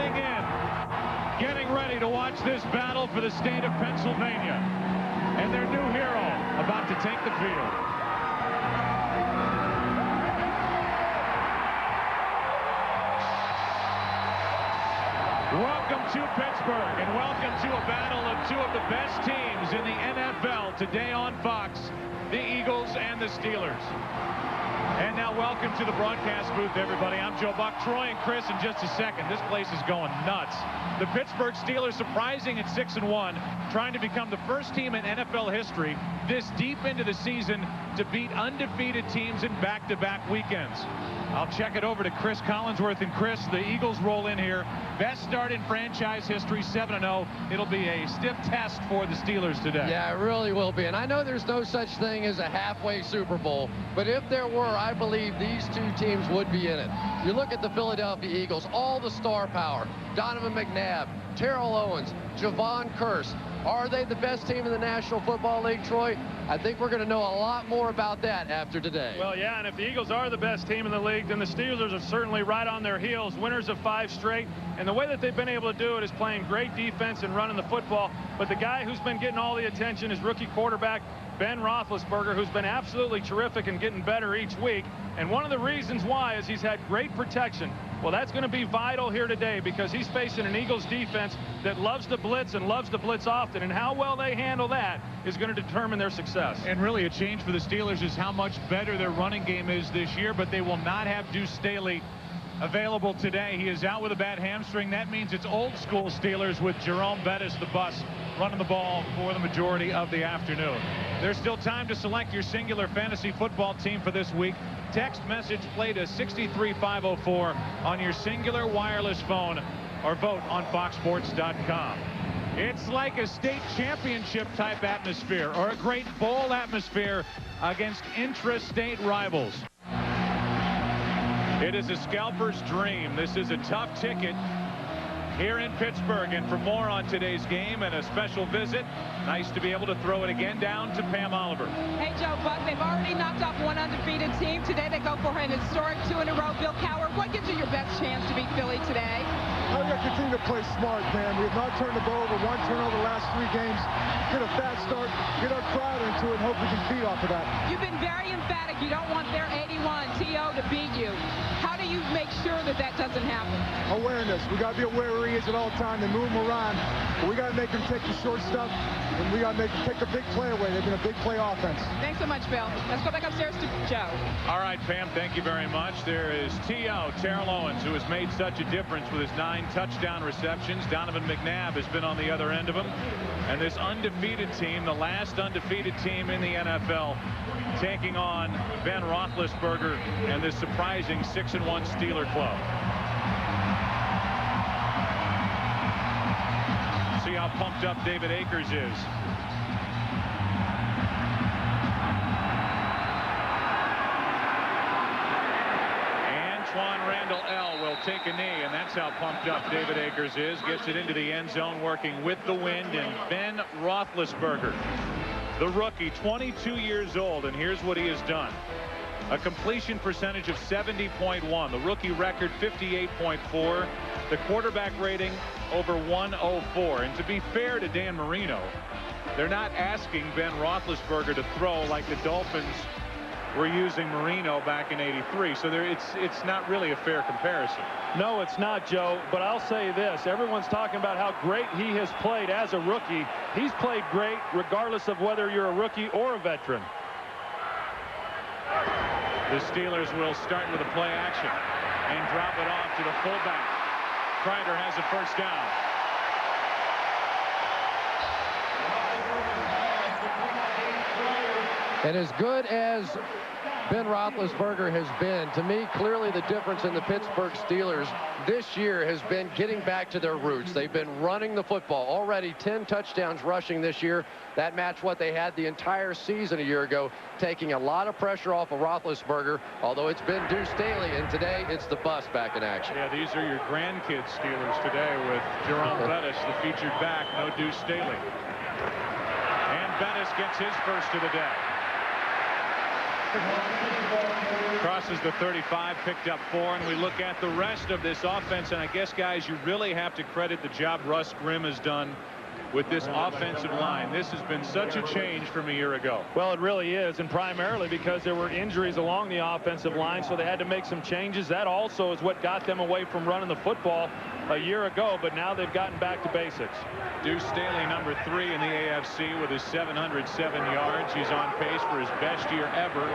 sitting in, getting ready to watch this battle for the state of Pennsylvania. And their new hero about to take the field. Welcome to Pittsburgh, and welcome to a battle of two of the best teams in the NFL today on Fox, the Eagles and the Steelers. And now welcome to the broadcast booth, everybody. I'm Joe Buck. Troy and Cris in just a second. This place is going nuts. The Pittsburgh Steelers surprising at 6-1, trying to become the first team in NFL history this deep into the season to beat undefeated teams in back-to-back weekends. I'll check it over to Cris Collinsworth. And Cris, the Eagles roll in here. Best start in franchise history, 7-0. It'll be a stiff test for the Steelers today. Yeah, it really will be. And I know there's no such thing as a halfway Super Bowl, but if there were, I believe these two teams would be in it. You look at the Philadelphia Eagles, all the star power. Donovan McNabb, Terrell Owens, Javon Curse. Are they the best team in the National Football League, Troy? I think we're going to know a lot more about that after today. Well, yeah, and if the Eagles are the best team in the league, then the Steelers are certainly right on their heels, winners of 5 straight. And the way that they've been able to do it is playing great defense and running the football. But the guy who's been getting all the attention is rookie quarterback Ben Roethlisberger, who's been absolutely terrific and getting better each week. And one of the reasons why is he's had great protection. Well, that's going to be vital here today because he's facing an Eagles defense that loves to blitz and loves to blitz often. And how well they handle that is going to determine their success. And really a change for the Steelers is how much better their running game is this year, but they will not have Deuce Staley available today. He is out with a bad hamstring. That means it's old school Steelers with Jerome Bettis, the bus, running the ball for the majority of the afternoon. There's still time to select your singular fantasy football team for this week. Text message play to 63504 on your singular wireless phone or vote on foxsports.com. It's like a state championship type atmosphere or a great bowl atmosphere against intra-state rivals. It is a scalper's dream. This is a tough ticket here in Pittsburgh. And for more on today's game and a special visit, nice to be able to throw it again down to Pam Oliver. Hey, Joe Buck, they've already knocked off one undefeated team. Today they go for an historic 2 in a row. Bill Cowher, what gives you your best chance to beat Philly today? We've got to continue to play smart, Pam. We have not turned the ball over. 1 turnover the last 3 games. Get a fast start, get our crowd into it, and hope we can feed off of that. You've been very emphatic. You don't want their 81 TO to beat you. How do you make sure that that doesn't happen? Awareness. We got to be aware where he is at all times. They move him around. But we got to make him take the short stuff, and we got to make him take the big play away. They've been a big play offense. Thanks so much, Bill. Let's go back upstairs to Joe. All right, Pam, thank you very much. There is T.O. Terrell Owens, who has made such a difference with his 9 touchdown receptions. Donovan McNabb has been on the other end of him. And this undefeated team, the last undefeated team in the NFL, taking on Ben Roethlisberger and this surprising 6-1 Steeler club. See how pumped up David Akers is. Antoine Randall L. will take a knee, and that's how pumped up David Akers is. Gets it into the end zone, working with the wind, and Ben Roethlisberger, the rookie, 22 years old, and here's what he has done. A completion percentage of 70.1, the rookie record 58.4, the quarterback rating over 104. And to be fair to Dan Marino, they're not asking Ben Roethlisberger to throw like the Dolphins were using Marino back in '83. So it's not really a fair comparison. No, it's not, Joe. But I'll say this. Everyone's talking about how great he has played as a rookie. He's played great regardless of whether you're a rookie or a veteran. The Steelers will start with a play action and drop it off to the fullback. Kreider has a first down. And as good as Ben Roethlisberger has been, to me, clearly the difference in the Pittsburgh Steelers this year has been getting back to their roots. They've been running the football. Already 10 touchdowns rushing this year. That matched what they had the entire season a year ago, taking a lot of pressure off of Roethlisberger, although it's been Deuce Staley, and today it's the bus back in action. Yeah, these are your grandkids Steelers today with Jerome Bettis, the featured back, no Deuce Staley. And Bettis gets his first of the day. Crosses the 35, picked up 4, and we look at the rest of this offense, and I guess, guys, you really have to credit the job Russ Grimm has done with this offensive line. This has been such a change from a year ago. Well, it really is, and primarily because there were injuries along the offensive line, so they had to make some changes. That also is what got them away from running the football a year ago, but now they've gotten back to basics. Deuce Staley, number 3 in the AFC with his 707 yards. He's on pace for his best year ever.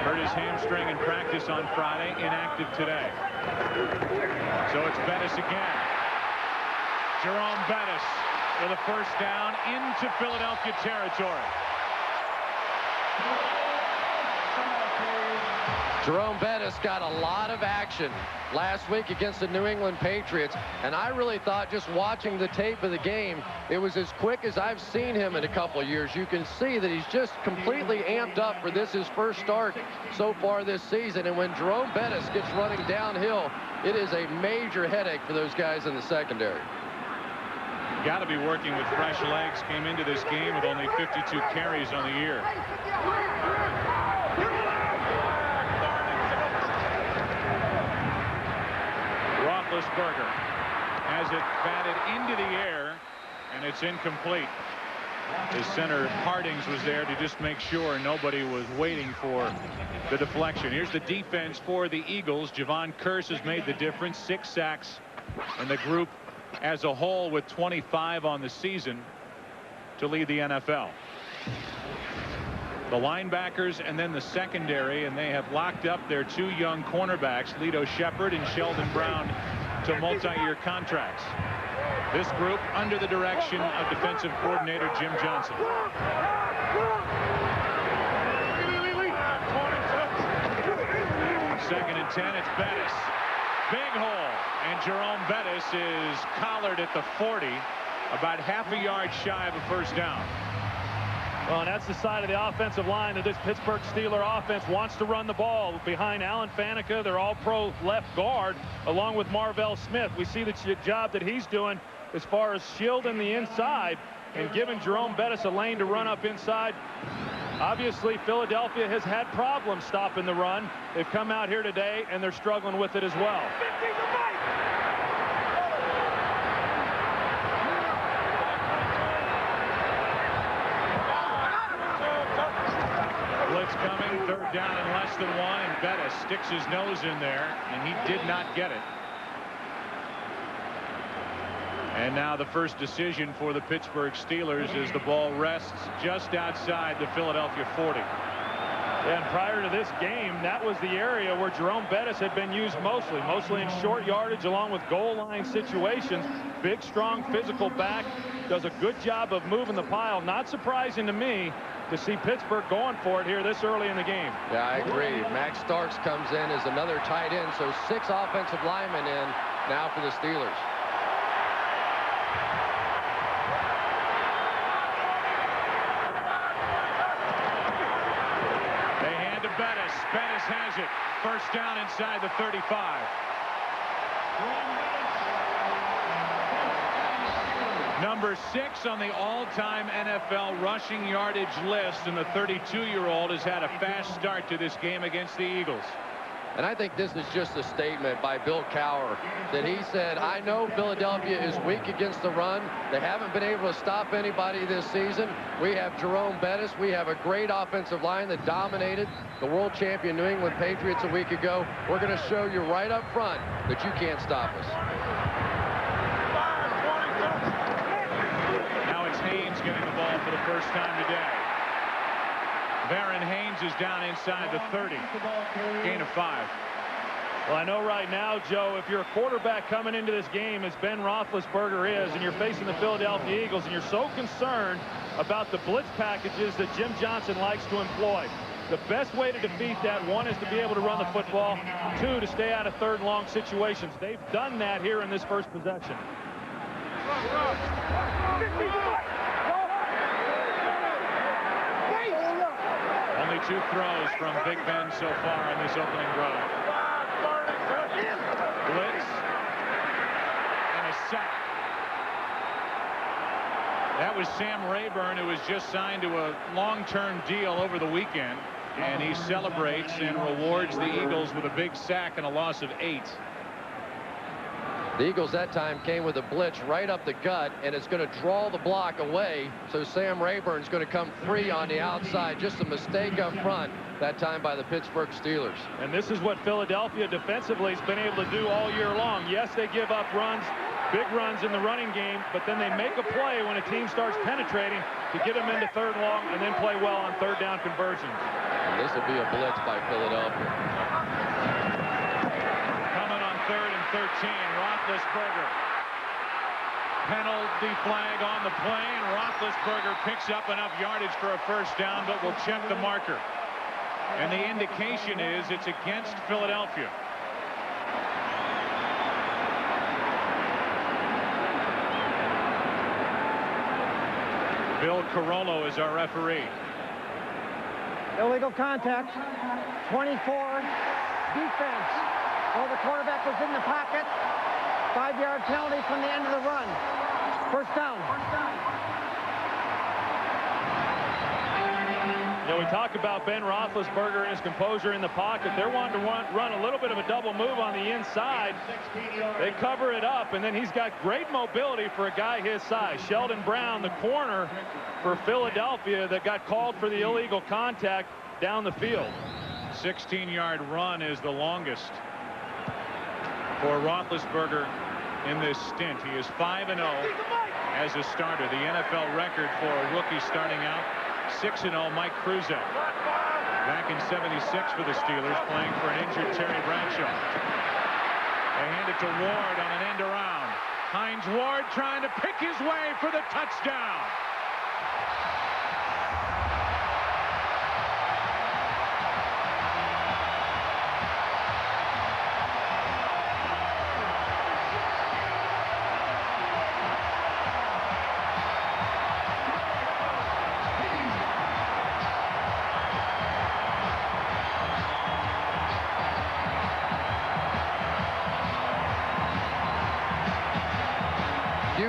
Hurt his hamstring in practice on Friday, inactive today. So it's Bettis again. Jerome Bettis with a first down into Philadelphia territory. Jerome Bettis got a lot of action last week against the New England Patriots, and I really thought, just watching the tape of the game, it was as quick as I've seen him in a couple of years. You can see that he's just completely amped up for this, his first start so far this season. And when Jerome Bettis gets running downhill, it is a major headache for those guys in the secondary. Got to be working with fresh legs. Came into this game with only 52 carries on the year. Roethlisberger has it batted into the air, and it's incomplete. His center Hardings was there to just make sure nobody was waiting for the deflection. Here's the defense for the Eagles. Javon Cris has made the difference. 6 sacks, and the group as a whole with 25 on the season to lead the NFL. The linebackers and then the secondary, and they have locked up their 2 young cornerbacks, Lito Shepard and Sheldon Brown, to multi-year contracts. This group under the direction of defensive coordinator Jim Johnson. Second and 10, it's Bettis. Big hole, and Jerome Bettis is collared at the 40, about half a yard shy of a first down. Well, and that's the side of the offensive line that this Pittsburgh Steeler offense wants to run the ball. Behind Alan Faneca, their all-pro left guard, along with Marvell Smith. We see the job that he's doing as far as shielding the inside and giving Jerome Bettis a lane to run up inside. Obviously, Philadelphia has had problems stopping the run. They've come out here today, and they're struggling with it as well. Blitz coming, 3rd down and less than 1, and Bettis sticks his nose in there, and he did not get it. And now the first decision for the Pittsburgh Steelers as the ball rests just outside the Philadelphia 40. And prior to this game, that was the area where Jerome Bettis had been used mostly in short yardage along with goal line situations. Big, strong, physical back. Does a good job of moving the pile. Not surprising to me to see Pittsburgh going for it here this early in the game. Yeah, I agree. Max Starks comes in as another tight end, so 6 offensive linemen in now for the Steelers. Bettis has it. First down inside the 35. Number 6 on the all-time NFL rushing yardage list, and the 32-year-old has had a fast start to this game against the Eagles. And I think this is just a statement by Bill Cowher that he said, I know Philadelphia is weak against the run. They haven't been able to stop anybody this season. We have Jerome Bettis. We have a great offensive line that dominated the world champion New England Patriots a week ago. We're going to show you right up front that you can't stop us. Now it's Haynes getting the ball for the first time today. Baron Haynes is down inside the 30. Gain of 5. Well, I know right now, Joe, if you're a quarterback coming into this game as Ben Roethlisberger is, and you're facing the Philadelphia Eagles, and you're so concerned about the blitz packages that Jim Johnson likes to employ, the best way to defeat that, 1, is to be able to run the football. 2, to stay out of 3rd and long situations. They've done that here in this first possession. Only 2 throws from Big Ben so far in this opening drive. Blitz and a sack. That was Sam Rayburn, who was just signed to a long-term deal over the weekend. And he celebrates and rewards the Eagles with a big sack and a loss of 8. The Eagles that time came with a blitz right up the gut, and it's going to draw the block away. So Sam Rayburn's going to come free on the outside. Just a mistake up front that time by the Pittsburgh Steelers. And this is what Philadelphia defensively has been able to do all year long. Yes, they give up runs, big runs in the running game, but then they make a play when a team starts penetrating to get them into 3rd and long and then play well on 3rd down conversions. And this will be a blitz by Philadelphia. Coming on 3rd and 13, Roethlisberger. Penalty flag on the play, and Roethlisberger picks up enough yardage for a 1st down, but will check the marker. And the indication is it's against Philadelphia. Bill Carollo is our referee. Illegal contact. 24. Defense. Well, the quarterback was in the pocket. 5-yard penalty from the end of the run. 1st down. You know, we talk about Ben Roethlisberger and his composure in the pocket. They're wanting to run a little bit of a double move on the inside. They cover it up, and then he's got great mobility for a guy his size. Sheldon Brown, the corner for Philadelphia, that got called for the illegal contact down the field. 16-yard run is the longest for Roethlisberger in this stint. He is 5-0 as a starter. The NFL record for a rookie starting out, 6-0, Mike Kruzak. Back in '76 for the Steelers, playing for an injured Terry Bradshaw. They hand it to Ward on an end around. Hines Ward trying to pick his way for the touchdown.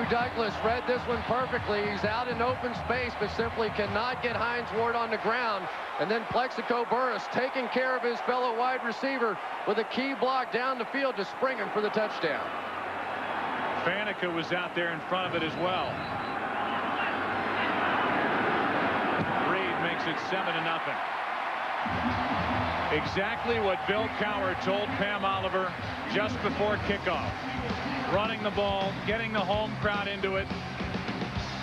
Douglas read this one perfectly. He's out in open space, but simply cannot get Hines Ward on the ground. And then Plaxico Burris taking care of his fellow wide receiver with a key block down the field to spring him for the touchdown. Faneca was out there in front of it as well. Reed makes it 7-0. Exactly what Bill Cowher told Pam Oliver just before kickoff. Running the ball, getting the home crowd into it.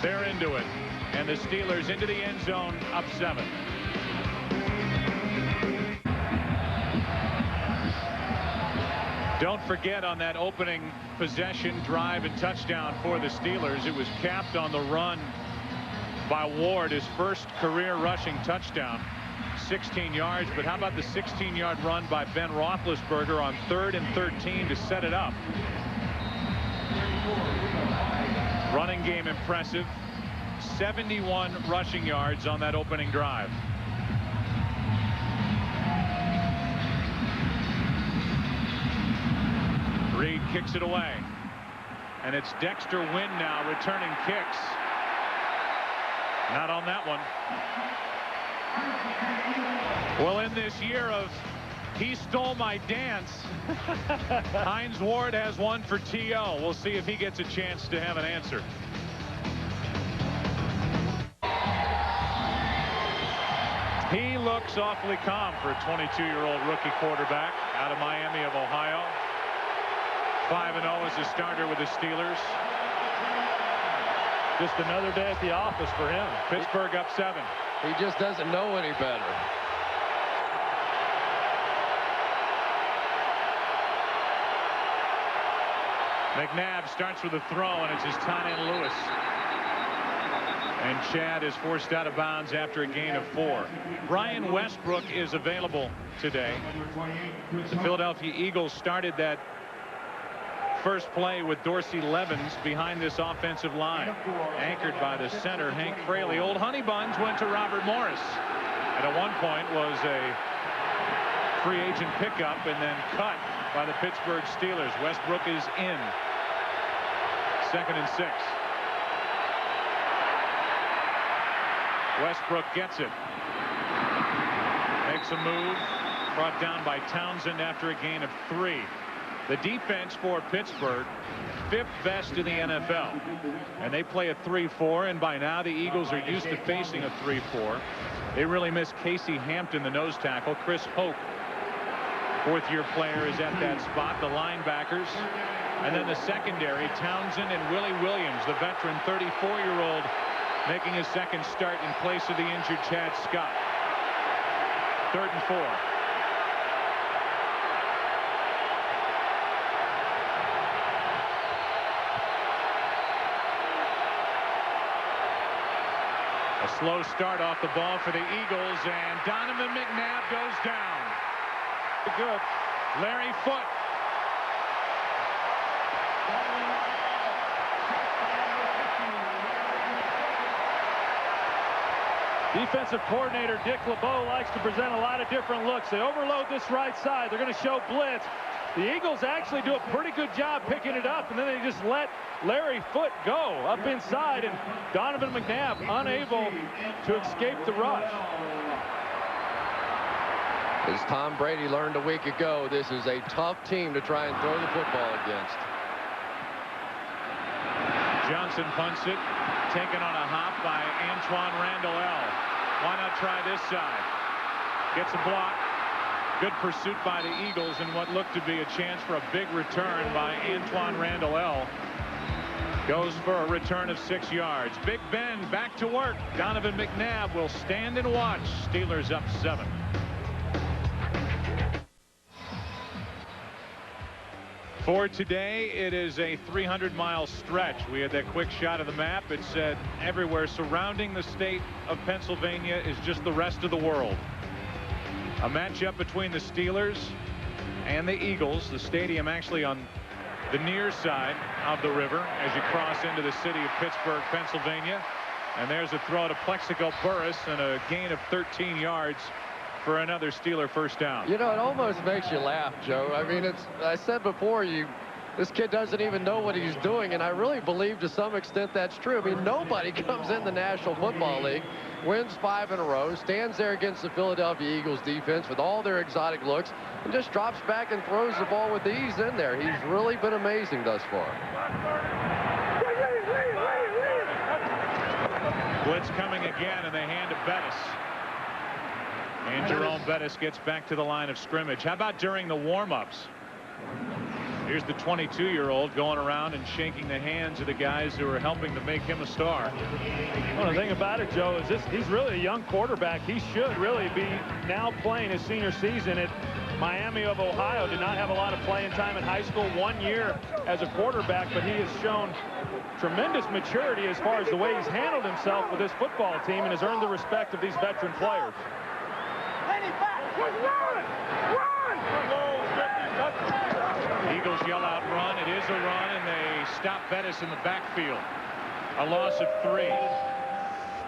They're into it. And the Steelers into the end zone, up 7. Don't forget, on that opening possession, drive, and touchdown for the Steelers, it was capped on the run by Ward, his first career rushing touchdown. 16 yards, but how about the 16-yard run by Ben Roethlisberger on 3rd and 13 to set it up? Running game impressive. 71 rushing yards on that opening drive. Reed kicks it away, and it's Dexter Wynn now returning kicks. Not on that one. Well, in this year of "he stole my dance," Hines Ward has one for T.O. We'll see if he gets a chance to have an answer. He looks awfully calm for a 22-year-old rookie quarterback out of Miami of Ohio. 5-0 as a starter with the Steelers. Just another day at the office for him. Pittsburgh up 7. He just doesn't know any better. McNabb starts with a throw, and it's his tight end Lewis. And Chad is forced out of bounds after a gain of 4. Brian Westbrook is available today. The Philadelphia Eagles started that first play with Dorsey Levens behind this offensive line, anchored by the center Hank Fraley. Old Honey Buns went to Robert Morris, and at one point was a free agent pickup and then cut by the Pittsburgh Steelers. Westbrook is in. 2nd and 6. Westbrook gets it. They makes a move, brought down by Townsend after a gain of 3. The defense for Pittsburgh, 5th best in the NFL, and they play a 3-4, and by now the Eagles are used to facing a 3-4. They really miss Casey Hampton, the nose tackle. Chris Hoke, 4th-year player, is at that spot. The linebackers, and then the secondary, Townsend and Willie Williams, the veteran 34-year-old, making his second start in place of the injured Chad Scott. 3rd and 4. A slow start off the ball for the Eagles, and Donovan McNabb goes down. Good. Larry Foote. Defensive coordinator Dick LeBeau likes to present a lot of different looks. They overload this right side. They're going to show blitz. The Eagles actually do a pretty good job picking it up, and then they just let Larry Foote go up inside, and Donovan McNabb unable to escape the rush. As Tom Brady learned a week ago, this is a tough team to try and throw the football against. Johnson punts it, taken on a hop by Antoine Randall L. Why not try this side? Gets a block. Good pursuit by the Eagles, and what looked to be a chance for a big return by Antoine Randall L. Goes for a return of 6 yards. Big Ben back to work. Donovan McNabb will stand and watch. Steelers up 7. For today, it is a 300-mile stretch. We had that quick shot of the map. It said everywhere surrounding the state of Pennsylvania is just the rest of the world. A matchup between the Steelers and the Eagles. The stadium actually on the near side of the river as you cross into the city of Pittsburgh, Pennsylvania. And there's a throw to Plaxico Burris and a gain of 13 yards for another Steeler first down. You know, it almost makes you laugh, Joe. I mean, I said before, this kid doesn't even know what he's doing, and I really believe to some extent that's true. I mean, nobody comes in the National Football League, wins 5 in a row, stands there against the Philadelphia Eagles defense with all their exotic looks, and just drops back and throws the ball with ease in there. He's really been amazing thus far. Blitz coming again, and they hand to Bettis. And Jerome Bettis gets back to the line of scrimmage. How about during the warm-ups? Here's the 22-year-old going around and shaking the hands of the guys who are helping to make him a star. Well, the thing about it, Joe, is he's really a young quarterback. He should really be now playing his senior season at Miami of Ohio. Did not have a lot of playing time in high school. 1 year as a quarterback, but he has shown tremendous maturity as far as the way he's handled himself with this football team and has earned the respect of these veteran players. Eagles yell out run. It is a run, and they stop Bettis in the backfield. A loss of 3.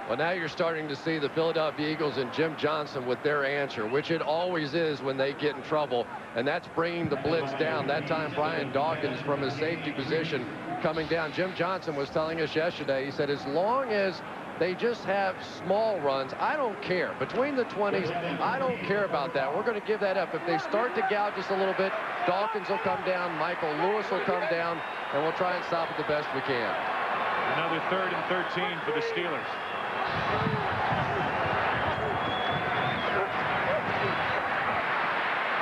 Well, now you're starting to see the Philadelphia Eagles and Jim Johnson with their answer, which it always is when they get in trouble, and that's bringing the blitz down. That time Brian Dawkins from his safety position coming down. Jim Johnson was telling us yesterday, he said, as long as they just have small runs, I don't care. Between the 20s, I don't care about that. We're going to give that up. If they start to gouge us a little bit, Dawkins will come down, Michael Lewis will come down, and we'll try and stop it the best we can. Another 3rd and 13 for the Steelers.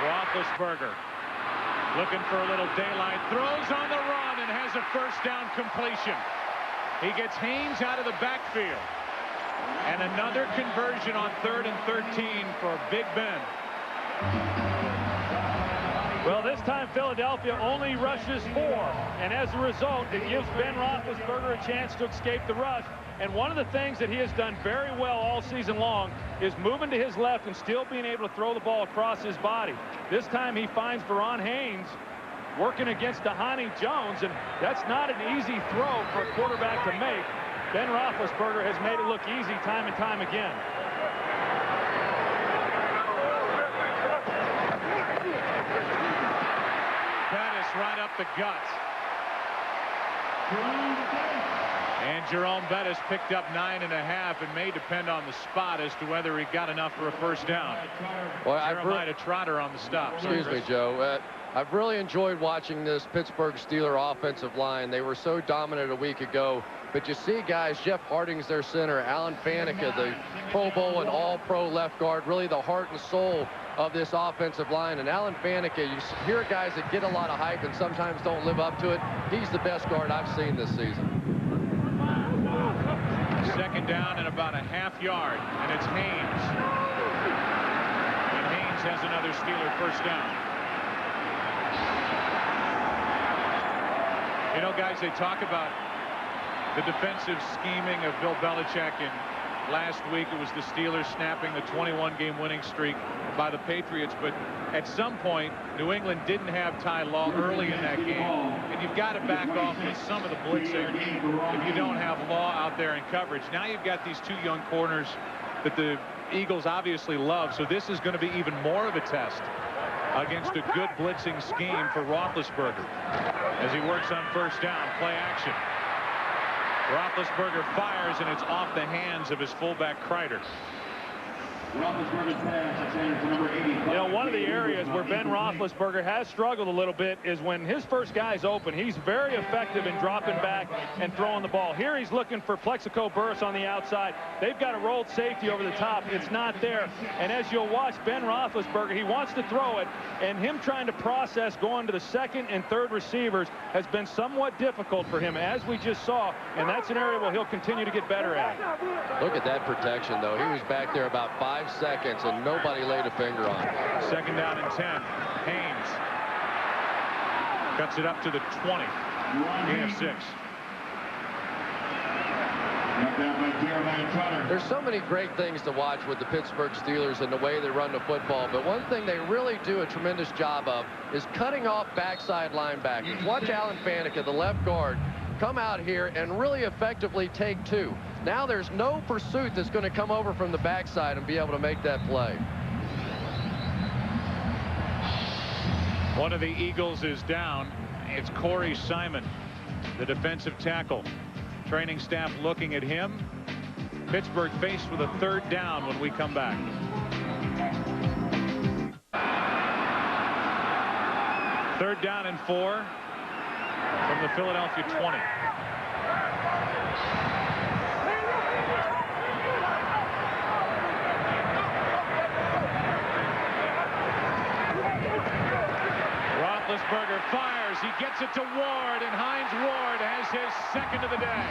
Roethlisberger looking for a little daylight, throws on the run and has a first down completion. He gets Haynes out of the backfield. And another conversion on 3rd and 13 for Big Ben. Well, this time Philadelphia only rushes 4. And as a result, it gives Ben Roethlisberger a chance to escape the rush. And one of the things that he has done very well all season long is moving to his left and still being able to throw the ball across his body. This time he finds Veron Haynes working against Dahani Jones, and that's not an easy throw for a quarterback to make. Ben Roethlisberger has made it look easy time and time again. Bettis right up the gut. And Jerome Bettis picked up 9.5. It may depend on the spot as to whether he got enough for a first down. Well, Jeremiah Trotter on the stop. Excuse me, Joe. I've really enjoyed watching this Pittsburgh Steeler offensive line. They were so dominant a week ago. But you see guys, Jeff Harding's their center, Alan Faneca, the Pro Bowl and All-Pro left guard, really the heart and soul of this offensive line. And Alan Faneca, you hear guys that get a lot of hype and sometimes don't live up to it. He's the best guard I've seen this season. Second down and about a half yard, and it's Haynes. And Haynes has another Steeler first down. You know, guys, they talk about the defensive scheming of Bill Belichick, and last week it was the Steelers snapping the 21-game winning streak by the Patriots. But at some point, New England didn't have Ty Law early in that game, and you've got to back off with some of the blitzing if you don't have Law out there in coverage. Now you've got these two young corners that the Eagles obviously love, so this is going to be even more of a test against a good blitzing scheme for Roethlisberger as he works on first down. Play action. Roethlisberger fires, and it's off the hands of his fullback Kreider. You know, one of the areas where Ben Roethlisberger has struggled a little bit is when his first guy's open. He's very effective in dropping back and throwing the ball. Here he's looking for Plaxico Burris on the outside. They've got a rolled safety over the top. It's not there. And as you'll watch Ben Roethlisberger, he wants to throw it, and him trying to process going to the second and third receivers has been somewhat difficult for him, as we just saw, and that's an area where he'll continue to get better at. Look at that protection, though. He was back there about 5 seconds, and nobody laid a finger on it. Second down and 10. Haynes cuts it up to the 20. Gain of 6. There's so many great things to watch with the Pittsburgh Steelers and the way they run the football, but one thing they really do a tremendous job of is cutting off backside linebackers. Watch Alan Faneca, the left guard, come out here and really effectively take 2. Now there's no pursuit that's going to come over from the backside and be able to make that play. One of the Eagles is down. It's Corey Simon, the defensive tackle. Training staff looking at him. Pittsburgh faced with a third down when we come back. Third down and 4 from the Philadelphia 20. Roethlisberger fires. He gets it to Ward, and Hines Ward has his second of the day.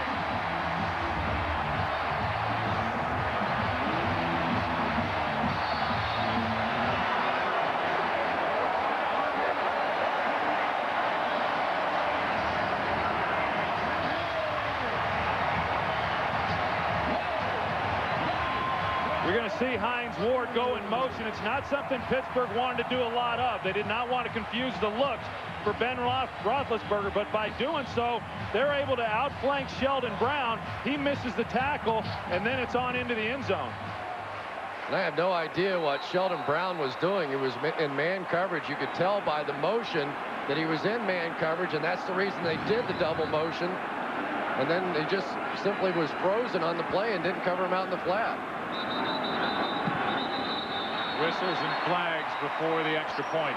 You're going to see Hines Ward go in motion. It's not something Pittsburgh wanted to do a lot of. They did not want to confuse the looks for Ben Roethlisberger, but by doing so, they're able to outflank Sheldon Brown. He misses the tackle, and then it's on into the end zone. And I have no idea what Sheldon Brown was doing. He was in man coverage. You could tell by the motion that he was in man coverage, and that's the reason they did the double motion. And then he just simply was frozen on the play and didn't cover him out in the flat. Whistles and flags before the extra point.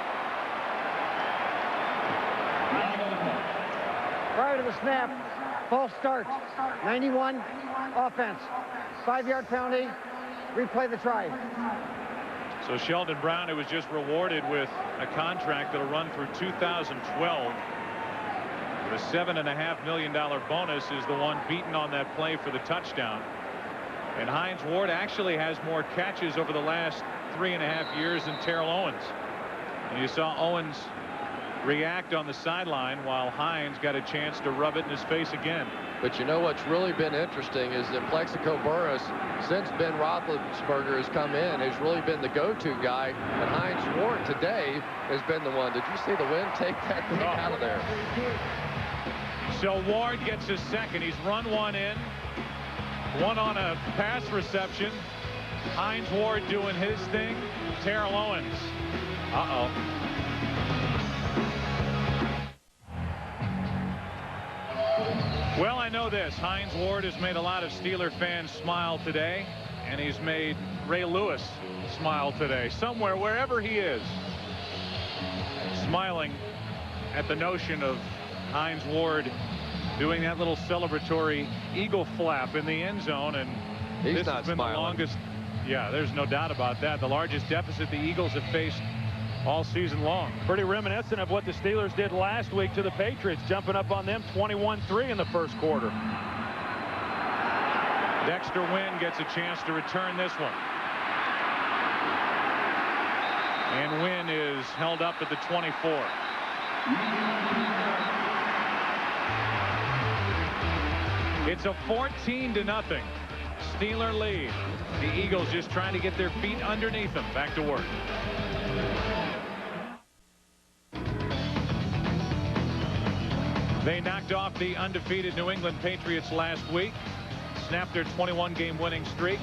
Prior to the snap, false start. 91, offense. 5-yard penalty. Replay the try. So Sheldon Brown, who was just rewarded with a contract that'll run through 2012. The $7.5 million bonus is the one beaten on that play for the touchdown. And Hines Ward actually has more catches over the last 3.5 years than Terrell Owens. And you saw Owens react on the sideline while Hines got a chance to rub it in his face again. But you know what's really been interesting is that Plaxico Burris, since Ben Roethlisberger has come in, has really been the go-to guy. And Hines Ward today has been the one. Did you see the wind take that thing out of there? So Ward gets his second. He's run one in. One on a pass reception. Hines Ward doing his thing. Terrell Owens. Uh-oh. Well, I know know this. Hines Ward has made a lot of Steeler fans smile today, and he's made Ray Lewis smile today. Somewhere, wherever he is, smiling at the notion of Hines Ward doing that little celebratory eagle flap in the end zone, and he's this has been the longest. Yeah, there's no doubt about that. The largest deficit the Eagles have faced all season long. Pretty reminiscent of what the Steelers did last week to the Patriots, jumping up on them 21-3 in the first quarter. Dexter Wynn gets a chance to return this one. And Wynn is held up at the 24. It's a 14-0 Steeler lead. The Eagles just trying to get their feet underneath them. Back to work. They knocked off the undefeated New England Patriots last week, snapped their 21-game winning streak,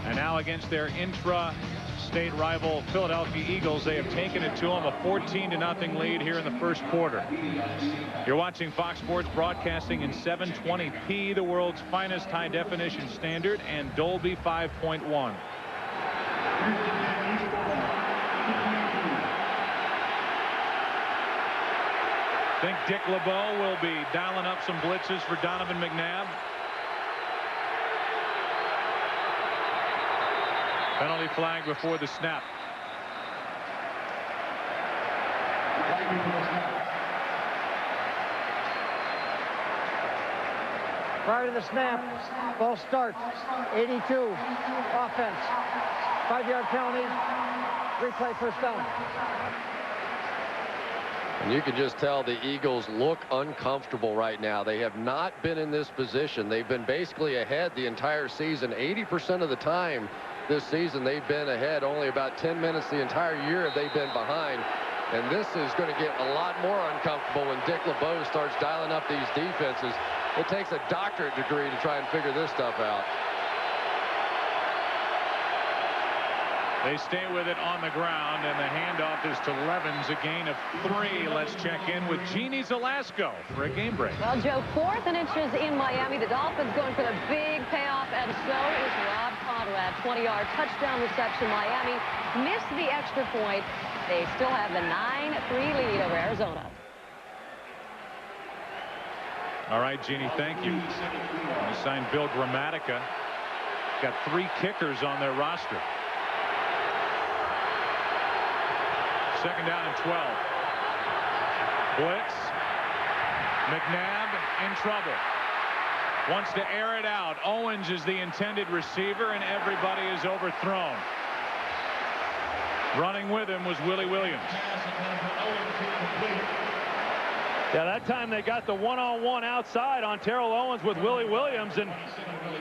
and now against their intra-state rival Philadelphia Eagles, they have taken it to them, a 14-0 lead here in the first quarter. You're watching Fox Sports, broadcasting in 720p, the world's finest high-definition standard, and Dolby 5.1. I think Dick LeBeau will be dialing up some blitzes for Donovan McNabb. Penalty flag before the snap. Prior to the snap, ball starts. 82, offense. 5-yard penalty, replay first down. And you can just tell the Eagles look uncomfortable right now. They have not been in this position. They've been basically ahead the entire season. 80% of the time this season they've been ahead. Only about 10 minutes the entire year have they been behind. And this is going to get a lot more uncomfortable when Dick LeBeau starts dialing up these defenses. It takes a doctorate degree to try and figure this stuff out. They stay with it on the ground, and the handoff is to Levens, a gain of 3. Let's check in with Jeannie Zelasco for a game break. Well, Joe, 4th and inches in Miami. The Dolphins going for the big payoff, and so is Rob Conrad. 20-yard touchdown reception. Miami missed the extra point. They still have the 9-3 lead over Arizona. All right, Jeannie, thank you. You signed Bill Gramatica. Got 3 kickers on their roster. 2nd down and 12. Blitz. McNabb in trouble. Wants to air it out. Owens is the intended receiver, and everybody is overthrown. Running with him was Willie Williams. Yeah, that time they got the one-on-one outside on Terrell Owens with Willie Williams, and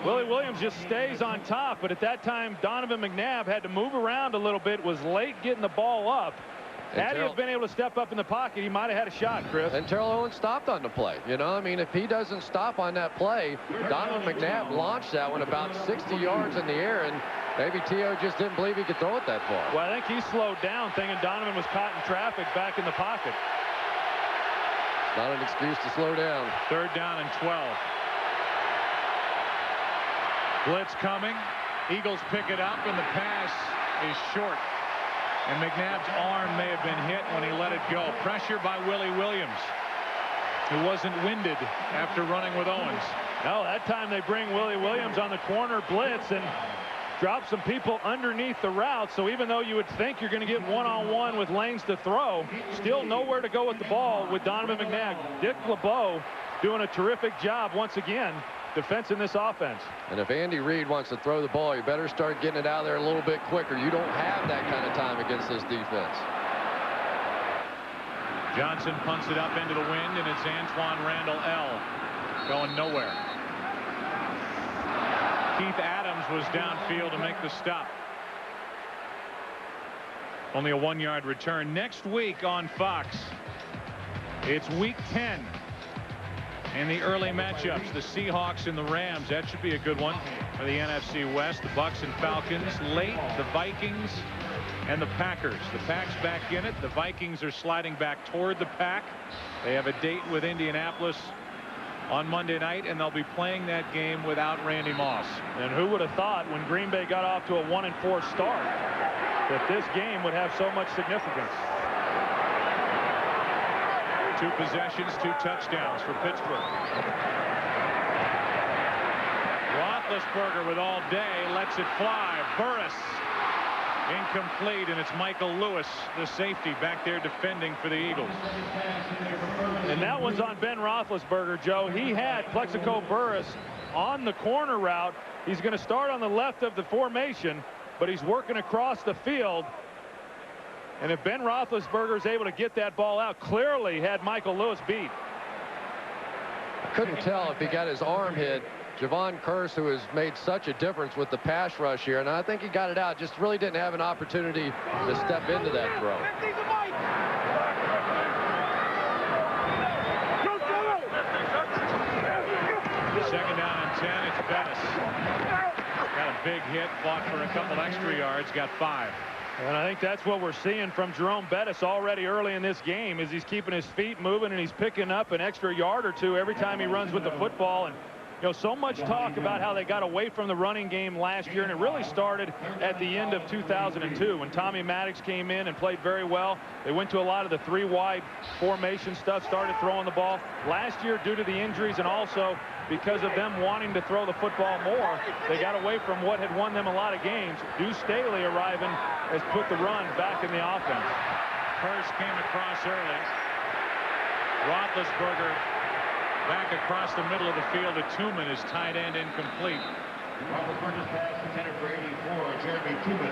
Willie Williams just stays on top. But at that time, Donovan McNabb had to move around a little bit, was late getting the ball up. Had he been able to step up in the pocket, he might have had a shot, Chris. And Terrell Owens stopped on the play. You know, I mean, if he doesn't stop on that play, Donovan McNabb launched that one about 60 yards in the air, and maybe T.O. just didn't believe he could throw it that far. Well, I think he slowed down, thinking Donovan was caught in traffic back in the pocket. Not an excuse to slow down. 3rd down and 12. Blitz coming. Eagles pick it up, and the pass is short. And McNabb's arm may have been hit when he let it go. Pressure by Willie Williams, who wasn't winded after running with Owens. No, that time they bring Willie Williams on the corner blitz and drop some people underneath the route. So even though you would think you're going to get one-on-one with lanes to throw, still nowhere to go with the ball with Donovan McNabb. Dick LeBeau doing a terrific job once again defensing this offense. And if Andy Reid wants to throw the ball, you better start getting it out of there a little bit quicker. You don't have that kind of time against this defense. Johnson punts it up into the wind, and it's Antoine Randall L. going nowhere. Keith Adams was downfield to make the stop. Only a 1-yard return. Next week on Fox, it's week 10. And the early matchups, the Seahawks and the Rams. That should be a good one for the NFC West. The Bucs and Falcons. Late, the Vikings and the Packers. The Pack's back in it. The Vikings are sliding back toward the Pack. They have a date with Indianapolis on Monday night, and they'll be playing that game without Randy Moss. And who would have thought when Green Bay got off to a 1-4 start that this game would have so much significance? 2 possessions, 2 touchdowns for Pittsburgh. Roethlisberger with all day, lets it fly. Burris incomplete, and it's Michael Lewis, the safety, back there defending for the Eagles. And that one's on Ben Roethlisberger, Joe. He had Plaxico Burris on the corner route. He's going to start on the left of the formation, but he's working across the field. And if Ben Roethlisberger is able to get that ball out, clearly had Michael Lewis beat. Couldn't tell if he got his arm hit. Cris, who has made such a difference with the pass rush here, and I think he got it out, just really didn't have an opportunity to step into that throw. Second down and 10, it's Bettis. Got a big hit, fought for a couple extra yards, got 5. And I think that's what we're seeing from Jerome Bettis already early in this game, is he's keeping his feet moving and he's picking up an extra yard or 2 every time he runs with the football. And you know, so much talk about how they got away from the running game last year, and it really started at the end of 2002 when Tommy Maddox came in and played very well. They went to a lot of the 3-wide formation stuff, started throwing the ball. Last year, due to the injuries and also because of them wanting to throw the football more, they got away from what had won them a lot of games. Deuce Staley arriving has put the run back in the offense. Hurst came across early. Roethlisberger back across the middle of the field to Tuman, his tight end, incomplete.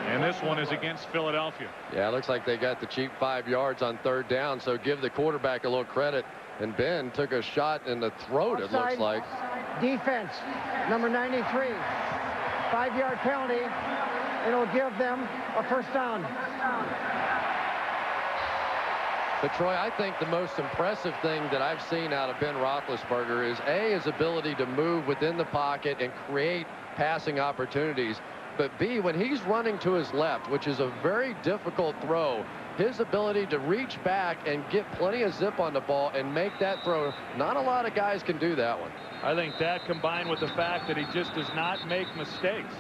And this one is against Philadelphia. Yeah, it looks like they got the cheap 5 yards on 3rd down, so give the quarterback a little credit. And Ben took a shot in the throat, it looks like. Defense, number 93. 5-yard penalty. It'll give them a 1st down. But, Troy, I think the most impressive thing that I've seen out of Ben Roethlisberger is, A, his ability to move within the pocket and create passing opportunities. But, B, when he's running to his left, which is a very difficult throw, his ability to reach back and get plenty of zip on the ball and make that throw, not a lot of guys can do that one. I think that, combined with the fact that he just does not make mistakes,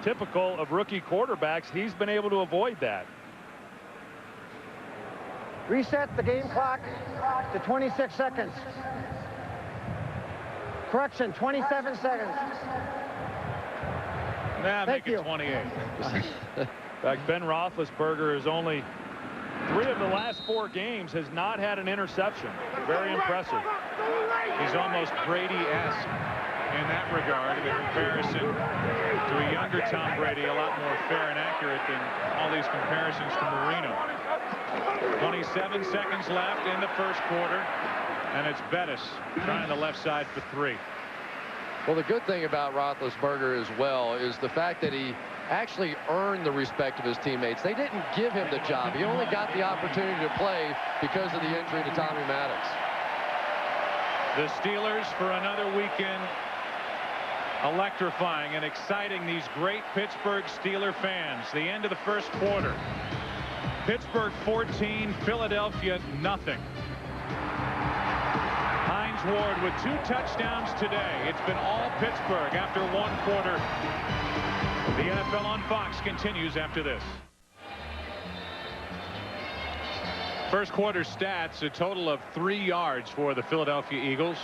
typical of rookie quarterbacks, he's been able to avoid that. Reset the game clock to 26 seconds. Correction, 27 seconds. Nah, make it 28. In fact, Ben Roethlisberger is only 3 of the last 4 games has not had an interception. Very impressive. He's almost Brady-esque in that regard, in comparison to a younger Tom Brady, a lot more fair and accurate than all these comparisons to Marino. 27 seconds left in the 1st quarter, and it's Bettis trying the left side for 3. Well, the good thing about Roethlisberger as well is the fact that he actually earned the respect of his teammates. They didn't give him the job. He only got the opportunity to play because of the injury to Tommy Maddox. The Steelers for another weekend electrifying and exciting these great Pittsburgh Steeler fans. The end of the 1st quarter. Pittsburgh 14, Philadelphia nothing. Hines Ward with 2 touchdowns today. It's been all Pittsburgh after 1 quarter. The NFL on Fox continues after this. 1st quarter stats, a total of 3 yards for the Philadelphia Eagles.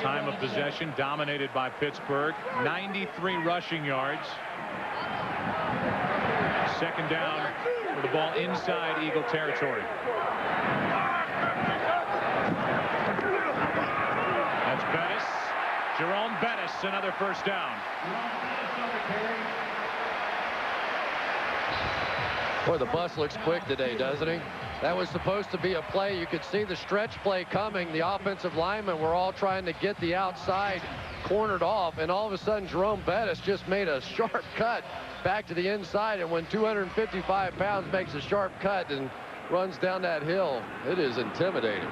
Time of possession dominated by Pittsburgh. 93 rushing yards. 2nd down with the ball inside Eagle territory. That's Bettis. Jerome Bettis, another 1st down. Boy, the bus looks quick today, doesn't he? That was supposed to be a play. You could see the stretch play coming. The offensive linemen were all trying to get the outside cornered off, and all of a sudden Jerome Bettis just made a sharp cut back to the inside, and when 255 pounds makes a sharp cut and runs down that hill, it is intimidating.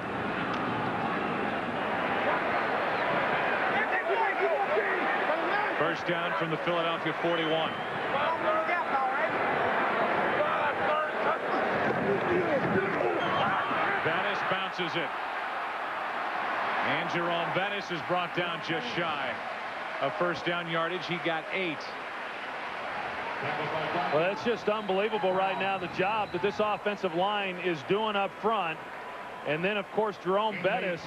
First down from the Philadelphia 41. Bettis bounces it. And Jerome Bettis is brought down just shy of first down yardage. He got 8. Well, it's just unbelievable right now, the job that this offensive line is doing up front. And then, of course, Jerome Bettis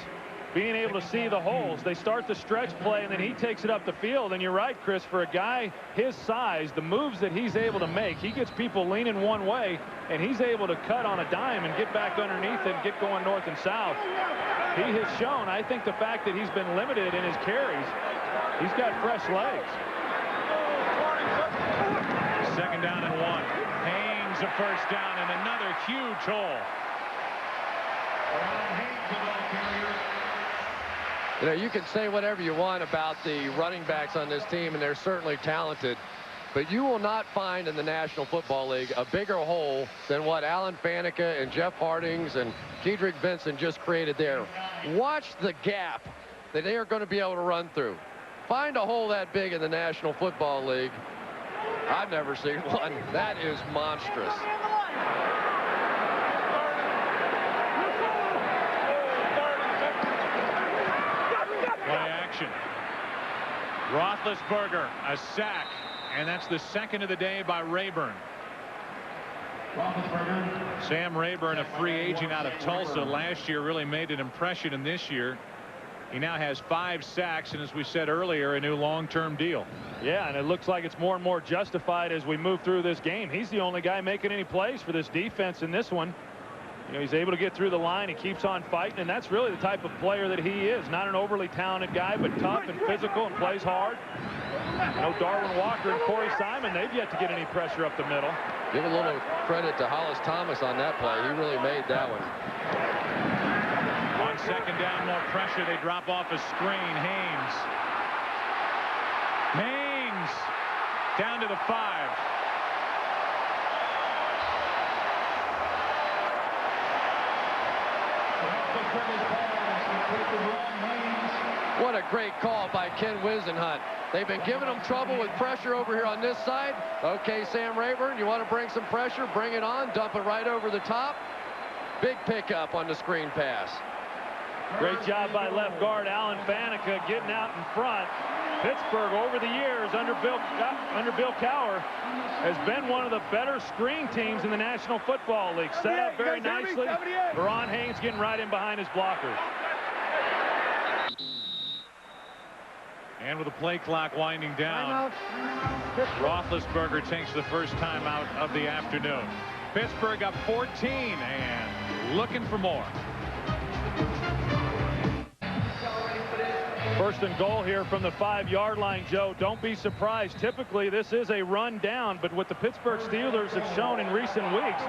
being able to see the holes. They start the stretch play, and then he takes it up the field. And you're right, Chris, for a guy his size, the moves that he's able to make, he gets people leaning one way, and he's able to cut on a dime and get back underneath and get going north and south. He has shown, I think, the fact that he's been limited in his carries, he's got fresh legs. Second down and 1. Haynes a first down and another huge hole. You know, you can say whatever you want about the running backs on this team, and they're certainly talented, but you will not find in the National Football League a bigger hole than what Alan Faneca and Jeff Hardings and Kedrick Vincent just created there. Watch the gap that they are going to be able to run through. Find a hole that big in the National Football League. I've never seen one. That is monstrous. Play action. Roethlisberger, a sack, and that's the second of the day by Rayburn. Sam Rayburn, a free agent out of Tulsa last year, really made an impression in this year. He now has 5 sacks, and as we said earlier, a new long-term deal. Yeah, and it looks like it's more and more justified as we move through this game. He's the only guy making any plays for this defense in this one. You know, he's able to get through the line. He keeps on fighting, and that's really the type of player that he is. Not an overly talented guy, but tough and physical and plays hard. You know, Darwin Walker and Corey Simon, they've yet to get any pressure up the middle. Give a little credit to Hollis Thomas on that play. He really made that one. On second down, more pressure. They drop off a screen. Haynes down to the 5. What a great call by Ken Wisenhunt. They've been giving them trouble with pressure over here on this side. Okay, Sam Rayburn, you want to bring some pressure? Bring it on. Dump it right over the top. Big pickup on the screen pass. Great job by left guard Alan Faneca getting out in front. Pittsburgh over the years under Bill Cowher has been one of the better screen teams in the National Football League. Set up very nicely. Ron Haynes getting right in behind his blockers. And with the play clock winding down, Roethlisberger takes the first time out of the afternoon. Pittsburgh up 14 and looking for more. First and goal here from the 5-yard line, Joe. Don't be surprised. Typically, this is a run down, but what the Pittsburgh Steelers have shown in recent weeks,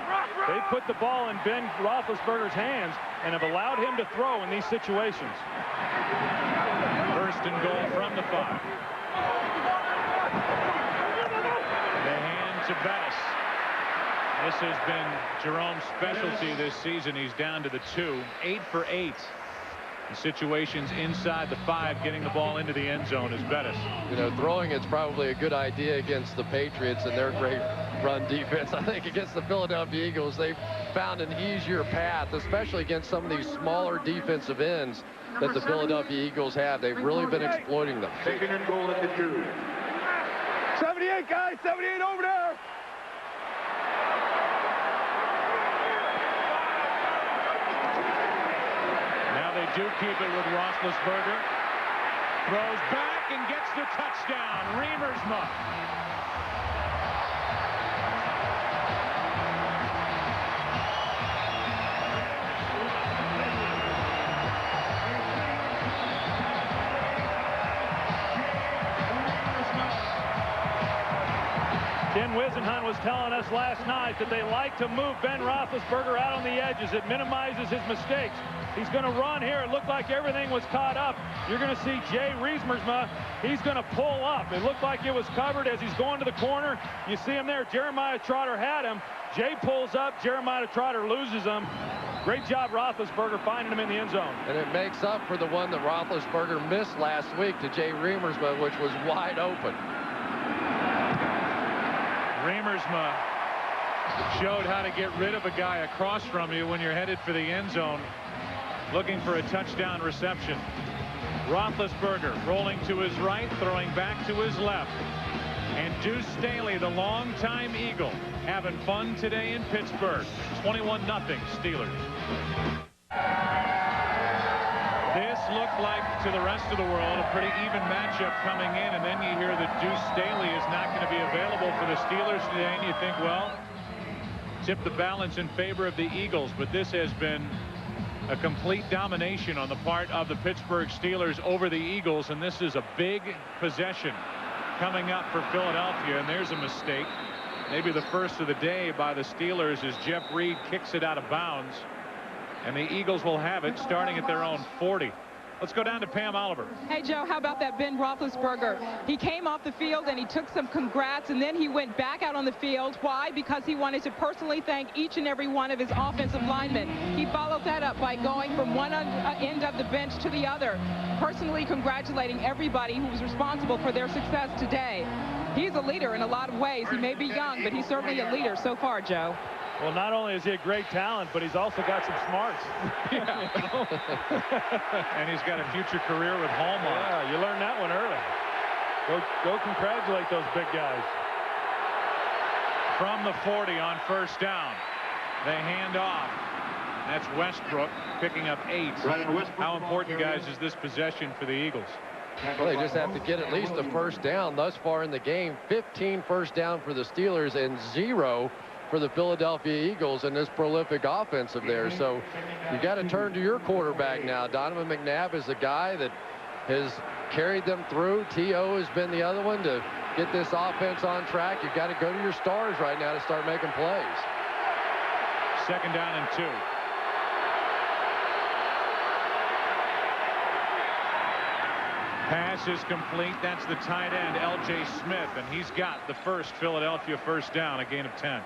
they've put the ball in Ben Roethlisberger's hands and have allowed him to throw in these situations. First and goal from the 5. The hand to Bettis. This has been Jerome's specialty this season. He's down to the 2. 8 for 8. In situations inside the 5, getting the ball into the end zone is Bettis. You know, throwing it's probably a good idea against the Patriots and their great run defense. I think against the Philadelphia Eagles, they've found an easier path, especially against some of these smaller defensive ends that the Philadelphia Eagles have. They've really been exploiting them. Second and goal at the 2. 78, guys, 78 over there. They do keep it with Roethlisberger. Throws back and gets the touchdown. Reimersma. Ken Wisenhunt was telling us last night that they like to move Ben Roethlisberger out on the edges. It minimizes his mistakes. He's going to run here. It looked like everything was caught up. You're going to see Jay Reimersma. He's going to pull up. It looked like it was covered as he's going to the corner. You see him there. Jeremiah Trotter had him. Jay pulls up. Jeremiah Trotter loses him. Great job, Roethlisberger, finding him in the end zone. And it makes up for the one that Roethlisberger missed last week to Jay Reimersma, which was wide open. Reimersma showed how to get rid of a guy across from you when you're headed for the end zone. looking for a touchdown reception. Roethlisberger rolling to his right, throwing back to his left. And Deuce Staley, the longtime Eagle, having fun today in Pittsburgh. 21-0 Steelers. This looked like, to the rest of the world, a pretty even matchup coming in, and then you hear that Deuce Staley is not going to be available for the Steelers today, and you think, well, tip the balance in favor of the Eagles, but this has been a complete domination on the part of the Pittsburgh Steelers over the Eagles, and this is a big possession coming up for Philadelphia, and there's a mistake, maybe the first of the day by the Steelers, as Jeff Reed kicks it out of bounds, and the Eagles will have it starting at their own 40. Let's go down to Pam Oliver. Hey, Joe, how about that Ben Roethlisberger? He came off the field and he took some congrats, and then he went back out on the field. Why? Because he wanted to personally thank each and every one of his offensive linemen. He followed that up by going from one end of the bench to the other, personally congratulating everybody who was responsible for their success today. He's a leader in a lot of ways. He may be young, but he's certainly a leader so far, Joe. Well, not only is he a great talent, but he's also got some smarts. And he's got a future career with Hallmark. Yeah, you learned that one early. Go congratulate those big guys. From the 40 on first down. They hand off. That's Westbrook picking up 8. How important, guys, is this possession for the Eagles? Well, they just have to get at least a first down thus far in the game. 15 first down for the Steelers and 0 for the Philadelphia Eagles in this prolific offense of theirs. So you got to turn to your quarterback now. Donovan McNabb is the guy that has carried them through. T.O. has been the other one to get this offense on track. You've got to go to your stars right now to start making plays. Second down and 2. Pass is complete. That's the tight end, L.J. Smith, and he's got the first Philadelphia first down, a gain of 10.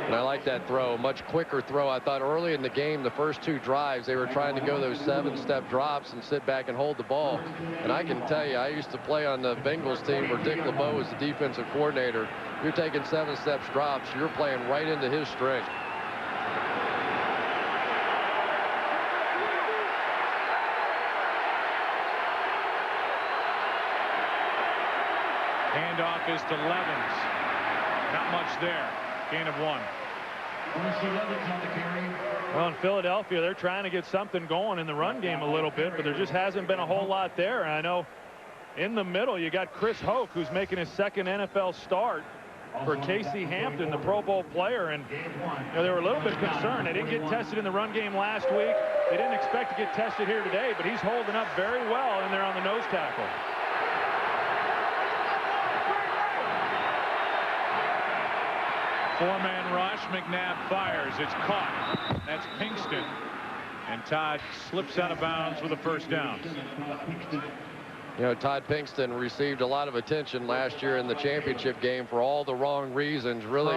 And I like that throw, much quicker throw. I thought early in the game, the first 2 drives, they were trying to go those 7-step drops and sit back and hold the ball. And I can tell you, I used to play on the Bengals team where Dick LeBeau was the defensive coordinator. You're taking 7-step drops, you're playing right into his strength. Handoff is to Levens. Not much there. Gain of 1. Well, in Philadelphia, they're trying to get something going in the run game a little bit, but there just hasn't been a whole lot there. And I know in the middle, you got Chris Hoke, who's making his second NFL start for Casey Hampton, the Pro Bowl player. And you know, they were a little bit concerned. They didn't get tested in the run game last week. They didn't expect to get tested here today, but he's holding up very well in there on the nose tackle. Four-man rush. McNabb fires. It's caught. That's Pinkston. And Todd slips out of bounds with a first down. You know, Todd Pinkston received a lot of attention last year in the championship game for all the wrong reasons, really.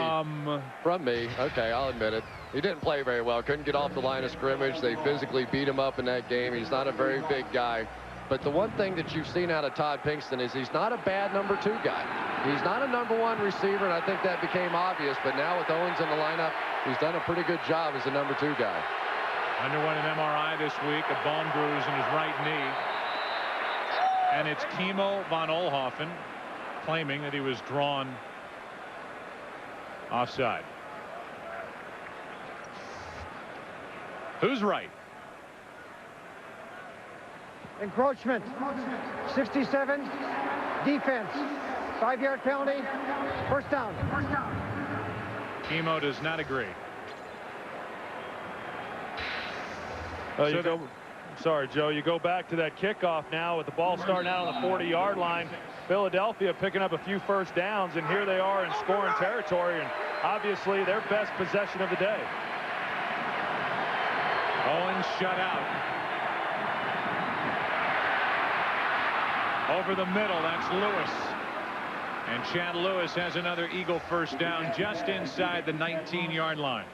From me. Okay, I'll admit it. He didn't play very well. Couldn't get off the line of scrimmage. They physically beat him up in that game. He's not a very big guy. But the one thing that you've seen out of Todd Pinkston is he's not a bad number 2 guy. He's not a number 1 receiver, and I think that became obvious. But now with Owens in the lineup, he's done a pretty good job as a number 2 guy. Underwent an MRI this week, a bone bruise in his right knee. And it's Kimo von Oelhoffen claiming that he was drawn offside. Who's right? Encroachment. 67. Defense. 5-yard penalty. First down. Kimo does not agree. Sorry, Joe. You go back to that kickoff now with the ball starting out on the 40-yard line. Philadelphia picking up a few first downs, and here they are in scoring territory, and obviously their best possession of the day. Owens shut out. Over the middle, that's Lewis. And Chad Lewis has another Eagle first down just inside the 19-yard line.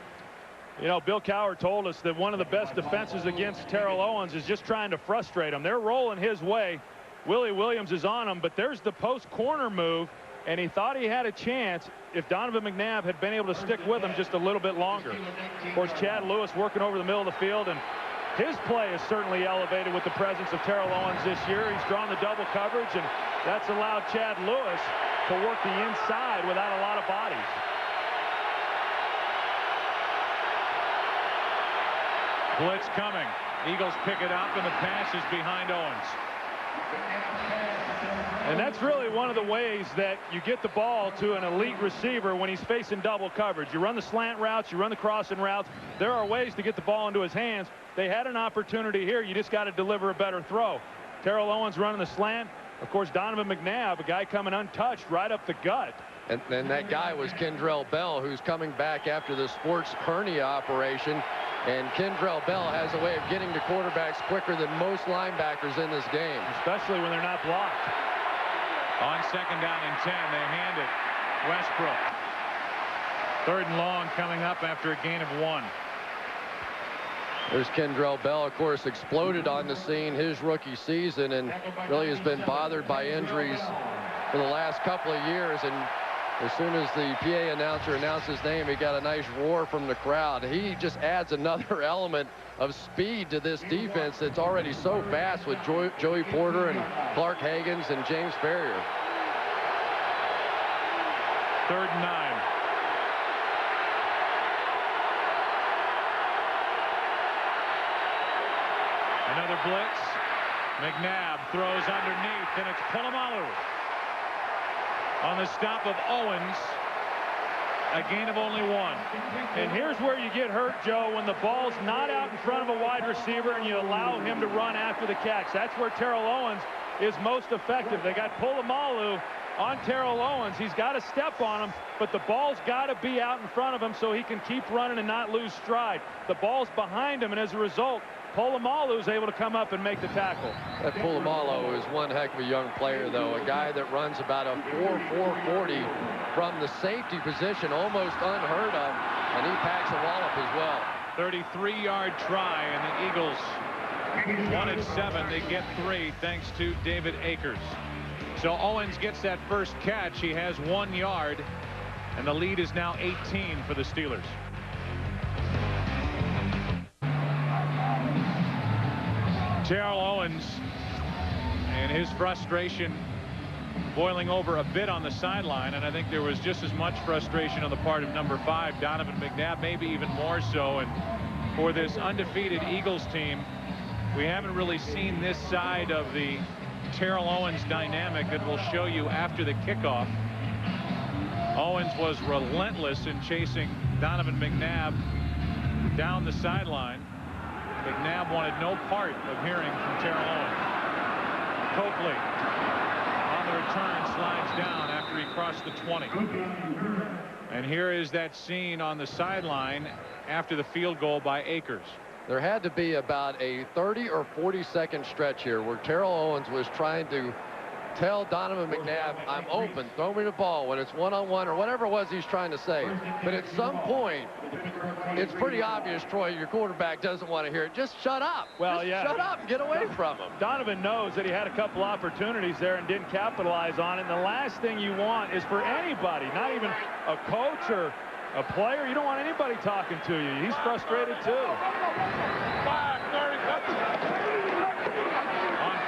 You know, Bill Cowher told us that one of the best defenses against Terrell Owens is just trying to frustrate him. They're rolling his way. Willie Williams is on him, but there's the post corner move. and he thought he had a chance if Donovan McNabb had been able to stick with him just a little bit longer. Of course, Chad Lewis working over the middle of the field, and his play is certainly elevated with the presence of Terrell Owens this year. He's drawn the double coverage, and that's allowed Chad Lewis to work the inside without a lot of bodies. Blitz coming. Eagles pick it up, and the pass is behind Owens. And that's really one of the ways that you get the ball to an elite receiver when he's facing double coverage. You run the slant routes, you run the crossing routes. There are ways to get the ball into his hands. They had an opportunity here. You just got to deliver a better throw. Terrell Owens running the slant. Of course, Donovan McNabb, a guy coming untouched right up the gut. And that guy was Kendrell Bell, who's coming back after the sports hernia operation. And Kendrell Bell has a way of getting to quarterbacks quicker than most linebackers in this game. Especially when they're not blocked. On second down and 10, they hand it Westbrook. 3rd and long coming up after a gain of 1. There's Kendrell Bell, of course, exploded on the scene his rookie season and really has been bothered by injuries for the last couple of years. And as soon as the PA announcer announced his name, he got a nice roar from the crowd. He just adds another element of speed to this defense that's already so fast with Joey Porter and Clark Haggans and James Farrier. 3rd and 9. Another blitz. McNabb throws underneath, and it's Polamalu. On the stop of Owens, a gain of only 1. And here's where you get hurt, Joe, when the ball's not out in front of a wide receiver and you allow him to run after the catch. That's where Terrell Owens is most effective. They got Polamalu on Terrell Owens. He's got to step on him, but the ball's got to be out in front of him so he can keep running and not lose stride. The ball's behind him, and as a result, Polamalu is able to come up and make the tackle. That Polamalu is one heck of a young player, though. A guy that runs about a 4.40 from the safety position, almost unheard of, and he packs a wallop as well. 33-yard try, and the Eagles 1 and 7. They get 3 thanks to David Akers. So Owens gets that first catch. He has 1 yard, and the lead is now 18 for the Steelers. Terrell Owens and his frustration boiling over a bit on the sideline, and I think there was just as much frustration on the part of number 5, Donovan McNabb, maybe even more so. And for this undefeated Eagles team, we haven't really seen this side of the Terrell Owens dynamic that we'll show you after the kickoff. Owens was relentless in chasing Donovan McNabb down the sideline. McNabb wanted no part of hearing from Terrell Owens. Copley on the return slides down after he crossed the 20. And here is that scene on the sideline after the field goal by Akers. There had to be about a 30 or 40-second stretch here where Terrell Owens was trying to tell Donovan McNabb, I'm open, throw me the ball when it's one-on-one or whatever it was he's trying to say. But at some point, it's pretty obvious, Troy, your quarterback doesn't want to hear it. Just shut up. Well, just yeah. Shut up and get away from him. Donovan knows that he had a couple opportunities there and didn't capitalize on it. And the last thing you want is for anybody, not even a coach or a player, you don't want anybody talking to you. He's frustrated too. On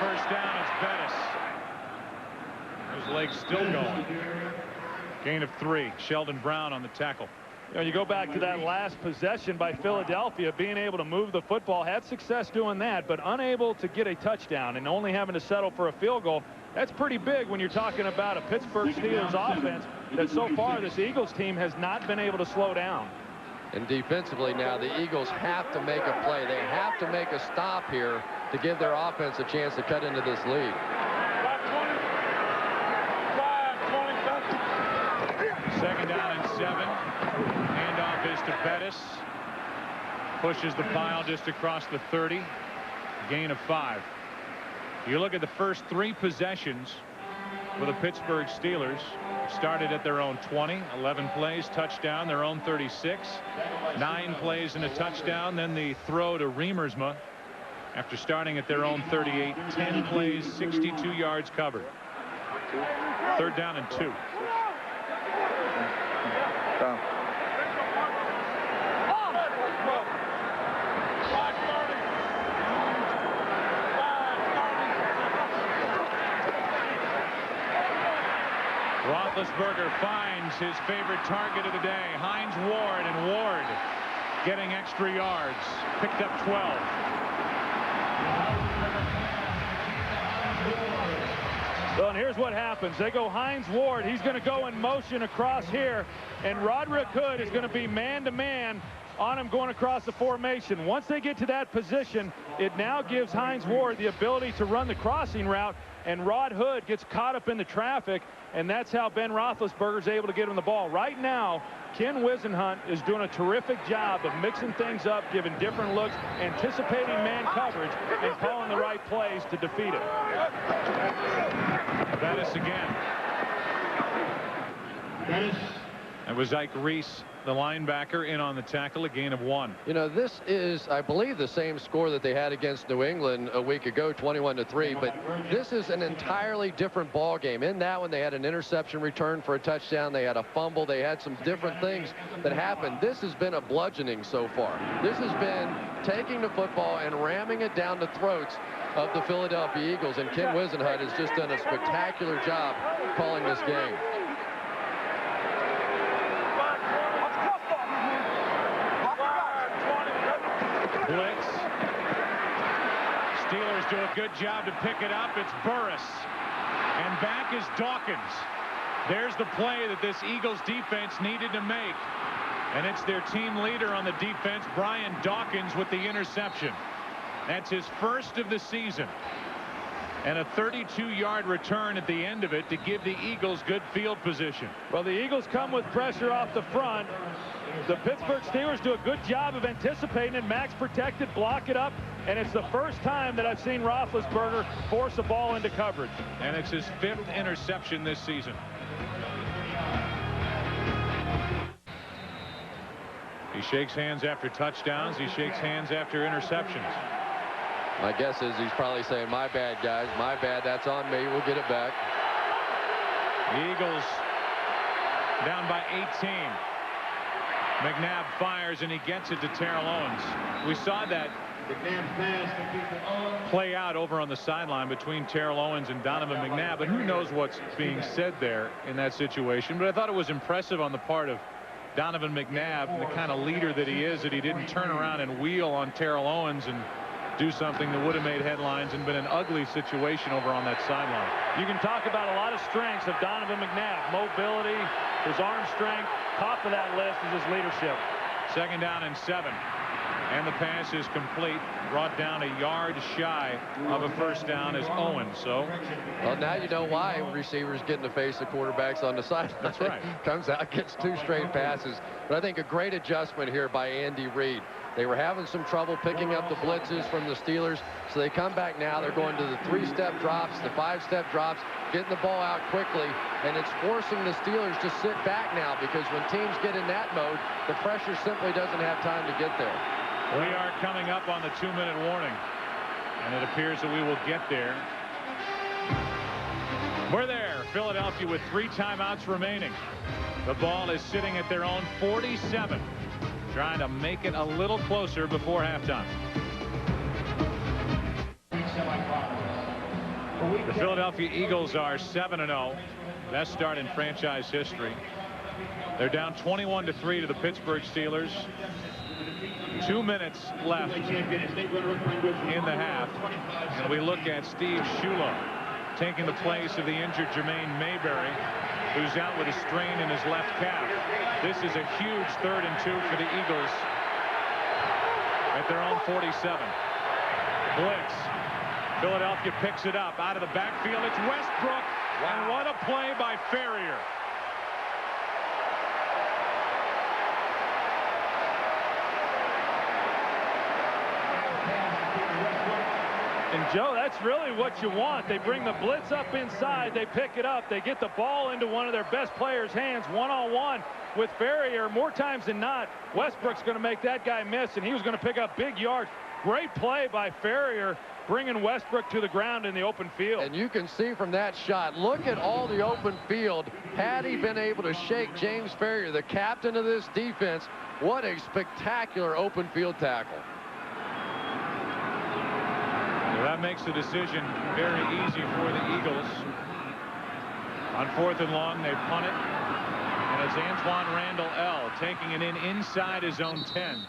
first down, it's Bettis. His legs still going. Gain of 3. Sheldon Brown on the tackle. You know, you go back to that last possession by Philadelphia, being able to move the football, had success doing that, but unable to get a touchdown and only having to settle for a field goal. That's pretty big when you're talking about a Pittsburgh Steelers offense that so far this Eagles team has not been able to slow down. And defensively now, the Eagles have to make a play. They have to make a stop here to give their offense a chance to cut into this lead. Second down and 7. Handoff is to Bettis. Pushes the pile just across the 30. Gain of 5. You look at the first 3 possessions for the Pittsburgh Steelers. Started at their own 20. 11 plays, touchdown, their own 36. 9 plays and a touchdown. Then the throw to Reimersma after starting at their own 38. 10 plays, 62 yards covered. 3rd down and 2. Roethlisberger finds his favorite target of the day, Hines Ward, and Ward getting extra yards, picked up 12. So, and here's what happens. They go Hines Ward. He's going to go in motion across here, and Roderick Hood is going to be man-to-man on him going across the formation. Once they get to that position, it now gives Hines Ward the ability to run the crossing route, and Rod Hood gets caught up in the traffic, and that's how Ben Roethlisberger is able to get him the ball. Right now, Ken Wisenhunt is doing a terrific job of mixing things up, giving different looks, anticipating man coverage, and calling the right plays to defeat it. Bettis again. It was Cris, the linebacker, in on the tackle, a gain of 1. You know, this is, I believe, the same score that they had against New England a week ago, 21-3. But this is an entirely different ball game. In that one, they had an interception return for a touchdown. They had a fumble. They had some different things that happened. This has been a bludgeoning so far. This has been taking the football and ramming it down the throats of the Philadelphia Eagles. And Ken Wisenhunt has just done a spectacular job calling this game. Blitz. Steelers do a good job to pick it up. It's Burris. And back is Dawkins. There's the play that this Eagles defense needed to make. And it's their team leader on the defense, Brian Dawkins, with the interception. That's his first of the season. And a 32-yard return at the end of it to give the Eagles good field position. Well, the Eagles come with pressure off the front. The Pittsburgh Steelers do a good job of anticipating it. Max protected, block it up, and it's the first time that I've seen Roethlisberger force a ball into coverage. And it's his 5th interception this season. He shakes hands after touchdowns. He shakes hands after interceptions. My guess is he's probably saying, my bad, guys. My bad. That's on me. We'll get it back. The Eagles down by 18. McNabb fires, and he gets it to Terrell Owens. We saw that play out over on the sideline between Terrell Owens and Donovan McNabb, but who knows what's being said there in that situation. But I thought it was impressive on the part of Donovan McNabb, and the kind of leader that he is, that he didn't turn around and wheel on Terrell Owens and do something that would have made headlines and been an ugly situation over on that sideline. You can talk about a lot of strengths of Donovan McNabb. Mobility, his arm strength. Top of that list is his leadership. 2nd down and 7. And the pass is complete. Brought down a yard shy of a first down is Owens. So, well, now you know why receivers get in the face of quarterbacks on the sideline. That's right. Comes out, gets 2 straight passes. But I think a great adjustment here by Andy Reid. They were having some trouble picking up the blitzes from the Steelers, so they come back now. They're going to the 3-step drops, the 5-step drops, getting the ball out quickly, and it's forcing the Steelers to sit back now, because when teams get in that mode, the pressure simply doesn't have time to get there. We are coming up on the 2-minute warning, and it appears that we will get there. We're there. Philadelphia with 3 timeouts remaining. The ball is sitting at their own 47. Trying to make it a little closer before halftime. The Philadelphia Eagles are 7-0. Best start in franchise history. They're down 21-3 to the Pittsburgh Steelers. 2 minutes left in the half. And we look at Steve Shula taking the place of the injured Jermaine Mayberry, who's out with a strain in his left calf. This is a huge 3rd and 2 for the Eagles at their own 47. Blitz. Philadelphia picks it up out of the backfield. It's Westbrook. Wow. And what a play by Farrier. And, Joe, that's really what you want. They bring the blitz up inside. They pick it up. They get the ball into one of their best players' hands one-on-one with Farrier. More times than not, Westbrook's going to make that guy miss, and he was going to pick up big yards. Great play by Farrier, bringing Westbrook to the ground in the open field. And you can see from that shot, look at all the open field. Had he been able to shake James Farrier, the captain of this defense, what a spectacular open field tackle. That makes the decision very easy for the Eagles. On 4th and long, they punt it. And it's Antoine Randall L. taking it inside his own 10.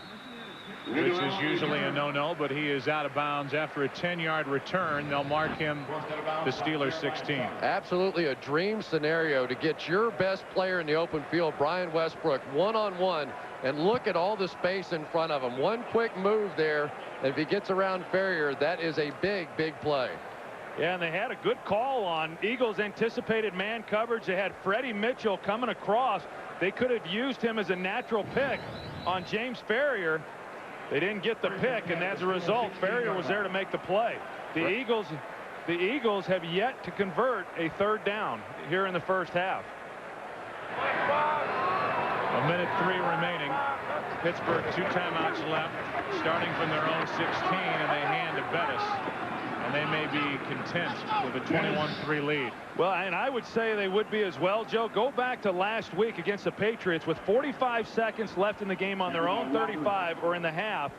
Which is usually a no-no, but he is out of bounds after a 10-yard return. They'll mark him the Steelers 16. Absolutely a dream scenario to get your best player in the open field, Brian Westbrook, one-on-one, and look at all the space in front of him. One quick move there, and if he gets around Farrier, that is a big, big play. Yeah, and they had a good call on Eagles' anticipated man coverage. They had Freddie Mitchell coming across. They could have used him as a natural pick on James Farrier. They didn't get the pick, and as a result, Farrier was there to make the play. The Eagles have yet to convert a 3rd down here in the first half. 1:03 remaining. Pittsburgh 2 timeouts left, starting from their own 16, and they hand to Bettis. And they may be content with a 21-3 lead. Well, and I would say they would be as well, Joe. Go back to last week against the Patriots with 45 seconds left in the game on their own 35 or in the half,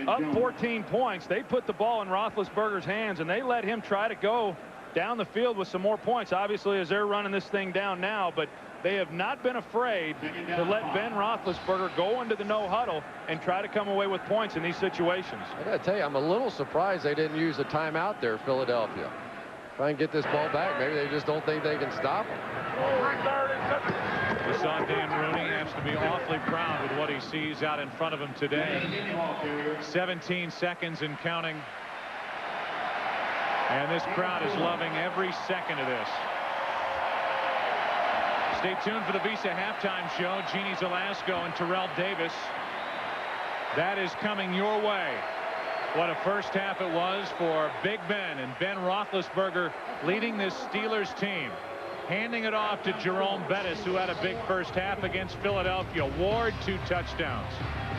up 14 points. They put the ball in Roethlisberger's hands, and they let him try to go down the field with some more points, obviously, as they're running this thing down now. But they have not been afraid to let Ben Roethlisberger go into the no huddle and try to come away with points in these situations. I got to tell you, I'm a little surprised they didn't use a timeout there, Philadelphia. Try and get this ball back. Maybe they just don't think they can stop him. We saw Dan Rooney has to be awfully proud with what he sees out in front of him today. 17 seconds and counting. And this crowd is loving every second of this. Stay tuned for the Visa halftime show. Jeannie Zelasco and Terrell Davis. That is coming your way. What a first half it was for Big Ben, and Ben Roethlisberger leading this Steelers team. Handing it off to Jerome Bettis, who had a big first half against Philadelphia. Ward 2 touchdowns.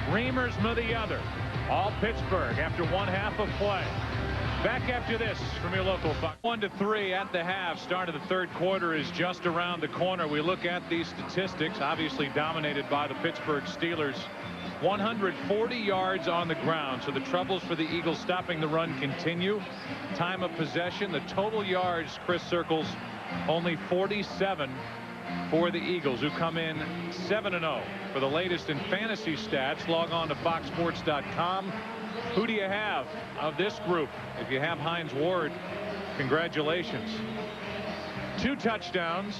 Reimersma the other. All Pittsburgh after 1 half of play. Back after this from your local Fox. 1-3 at the half. Start of the 3rd quarter is just around the corner. We look at these statistics, obviously dominated by the Pittsburgh Steelers. 140 yards on the ground. So the troubles for the Eagles stopping the run continue. Time of possession, the total yards, Cris circles, only 47 for the Eagles, who come in 7-0. For the latest in fantasy stats, log on to foxsports.com. Who do you have of this group? If you have Hines Ward, congratulations. 2 touchdowns,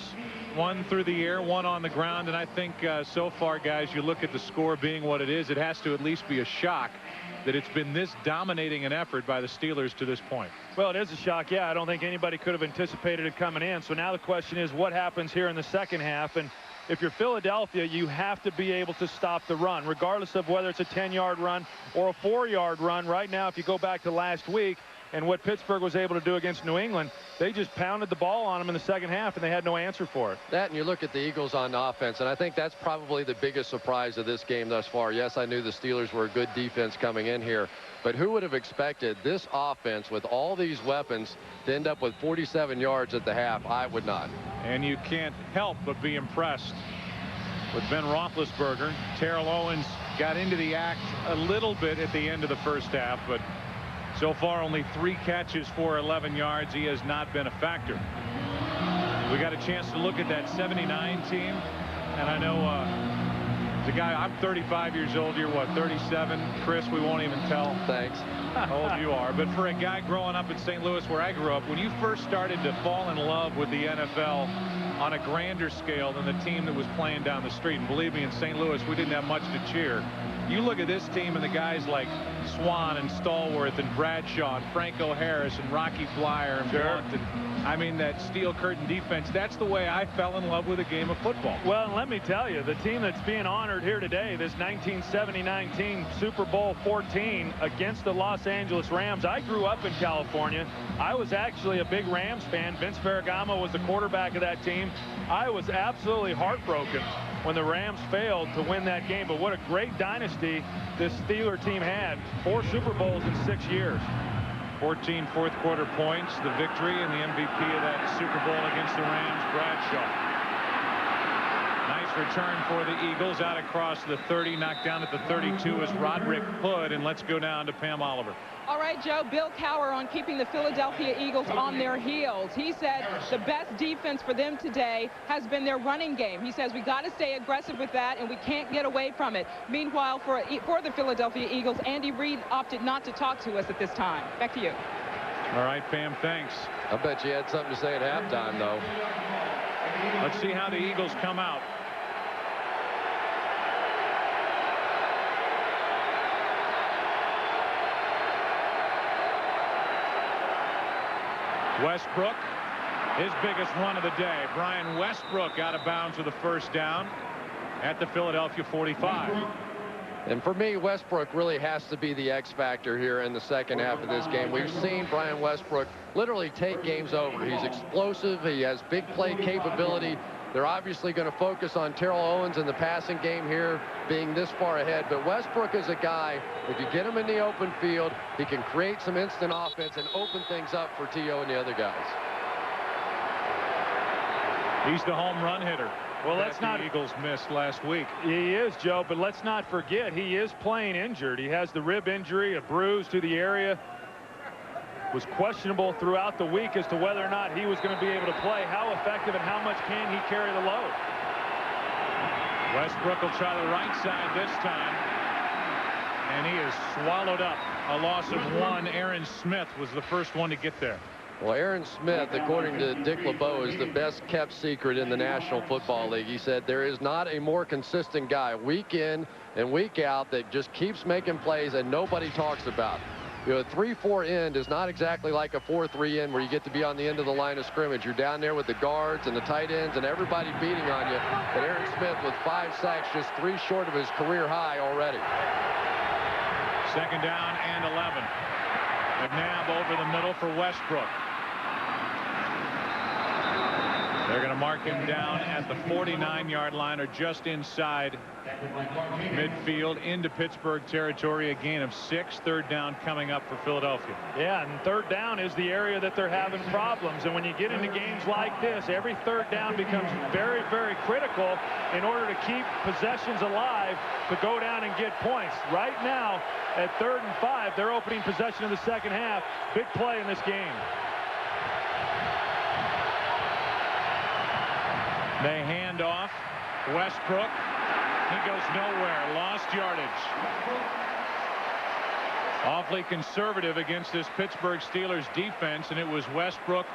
1 through the air, 1 on the ground. And I think so far, guys, you look at the score being what it is, it has to at least be a shock that it's been this dominating an effort by the Steelers to this point. Well, it is a shock. Yeah, I don't think anybody could have anticipated it coming in. So now the question is what happens here in the second half. And if you're Philadelphia, you have to be able to stop the run, regardless of whether it's a 10-yard run or a 4-yard run. Right now, if you go back to last week and what Pittsburgh was able to do against New England, they just pounded the ball on them in the second half, and they had no answer for it. That, and you look at the Eagles on offense, and I think that's probably the biggest surprise of this game thus far. Yes, I knew the Steelers were a good defense coming in here, but who would have expected this offense with all these weapons to end up with 47 yards at the half? I would not. And you can't help but be impressed with Ben Roethlisberger. Terrell Owens got into the act a little bit at the end of the first half, but so far only 3 catches for 11 yards. He has not been a factor. We got a chance to look at that 79 team, and I know the guy, I'm 35 years old. You're what, 37? Cris, we won't even tell. Thanks. How old you are. But for a guy growing up in St. Louis, where I grew up, when you first started to fall in love with the NFL on a grander scale than the team that was playing down the street, and believe me, in St. Louis, we didn't have much to cheer. You look at this team and the guys like Swan and Stallworth and Bradshaw and Franco Harris and Rocky Flyer and Blunt, and I mean that steel curtain defense. That's the way I fell in love with a game of football. Well, and let me tell you, the team that's being honored here today, this 1979 team, Super Bowl 14 against the Los Angeles Rams. I grew up in California. I was actually a big Rams fan. Vince Ferragamo was the quarterback of that team. I was absolutely heartbroken when the Rams failed to win that game. But what a great dynasty this Steeler team had. 4 Super Bowls in 6 years. 14 fourth quarter points, the victory, and the MVP of that Super Bowl against the Rams, Bradshaw. Nice return for the Eagles, out across the 30, knocked down at the 32 is Roderick Hood, and let's go down to Pam Oliver. All right, Joe, Bill Cowher on keeping the Philadelphia Eagles on their heels. He said the best defense for them today has been their running game. He says we got to stay aggressive with that, and we can't get away from it. Meanwhile, for the Philadelphia Eagles, Andy Reid opted not to talk to us at this time. Back to you. All right, Pam, thanks. I bet you had something to say at halftime, though. Let's see how the Eagles come out. Westbrook, his biggest run of the day. Brian Westbrook out of bounds with a first down at the Philadelphia 45. And for me, Westbrook really has to be the X factor here in the second half of this game. We've seen Brian Westbrook literally take games over. He's explosive. He has big play capability. They're obviously going to focus on Terrell Owens in the passing game here, being this far ahead. But Westbrook is a guy, if you get him in the open field, he can create some instant offense and open things up for T.O. and the other guys. He's the home run hitter. Well, let's not. The Eagles missed last week. He is, Joe, but let's not forget he is playing injured. He has the rib injury, a bruise to the area. Was questionable throughout the week as to whether or not he was going to be able to play. How effective and how much can he carry the load? Westbrook will try the right side this time, and he is swallowed up. A loss of 1. Aaron Smith was the first one to get there. Well, Aaron Smith, according to Dick LeBeau, is the best kept secret in the National Football League. He said there is not a more consistent guy week in and week out that just keeps making plays and nobody talks about. You know, a 3-4 end is not exactly like a 4-3 end where you get to be on the end of the line of scrimmage. You're down there with the guards and the tight ends and everybody beating on you. But Aaron Smith with 5 sacks, just 3 short of his career high already. Second down and 11. McNabb over the middle for Westbrook. They're going to mark him down at the 49-yard line or just inside midfield into Pittsburgh territory. A gain of 6. Third down coming up for Philadelphia. Yeah, and third down is the area that they're having problems. And when you get into games like this, every third down becomes very, very critical in order to keep possessions alive to go down and get points. Right now, at 3rd and 5, they're opening possession in the second half. Big play in this game. They hand off. Westbrook. He goes nowhere. Lost yardage. Awfully conservative against this Pittsburgh Steelers defense, and it was Westbrook,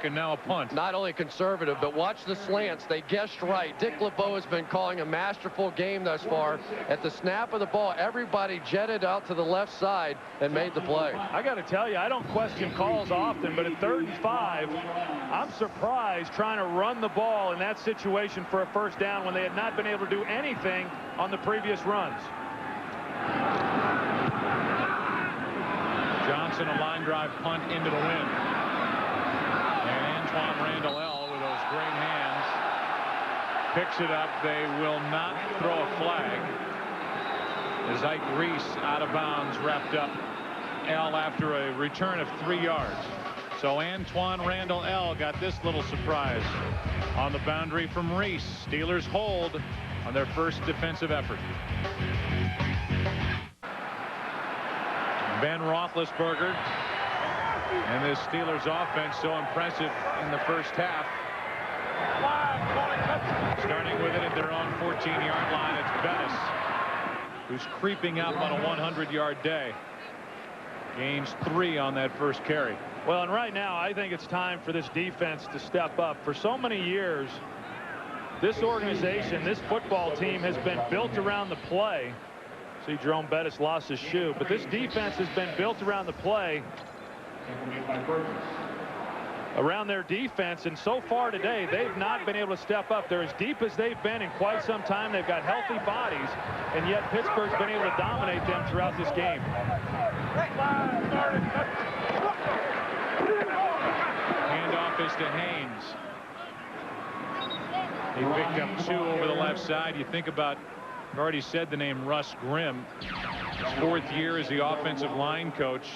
and now a punt. Not only conservative, but watch the slants. They guessed right. Dick LeBeau has been calling a masterful game thus far. At the snap of the ball, everybody jetted out to the left side and made the play. I got to tell you, I don't question calls often, but at 3rd and 5, I'm surprised trying to run the ball in that situation for a first down when they had not been able to do anything on the previous runs. Johnson, a line drive punt into the wind. And Antoine Randall L. with those great hands picks it up. They will not throw a flag as Cris out of bounds wrapped up L after a return of 3 yards. So Antoine Randall L. got this little surprise on the boundary from Reese. Steelers hold on their first defensive effort. Ben Roethlisberger and this Steelers offense so impressive in the first half. Starting with it at their own 14-yard line, it's Bettis, who's creeping up on a 100-yard day. Gains 3 on that first carry. Well, and right now I think it's time for this defense to step up. For so many years this organization, this football team has been built around the play. See, Jerome Bettis lost his shoe, but this defense has been built around the play, around their defense, and so far today they've not been able to step up. They're as deep as they've been in quite some time. They've got healthy bodies, and yet Pittsburgh's been able to dominate them throughout this game. Handoff is to Haynes. He picked up 2 over the left side. You think about, I've already said the name Russ Grimm. His 4th year as the offensive line coach.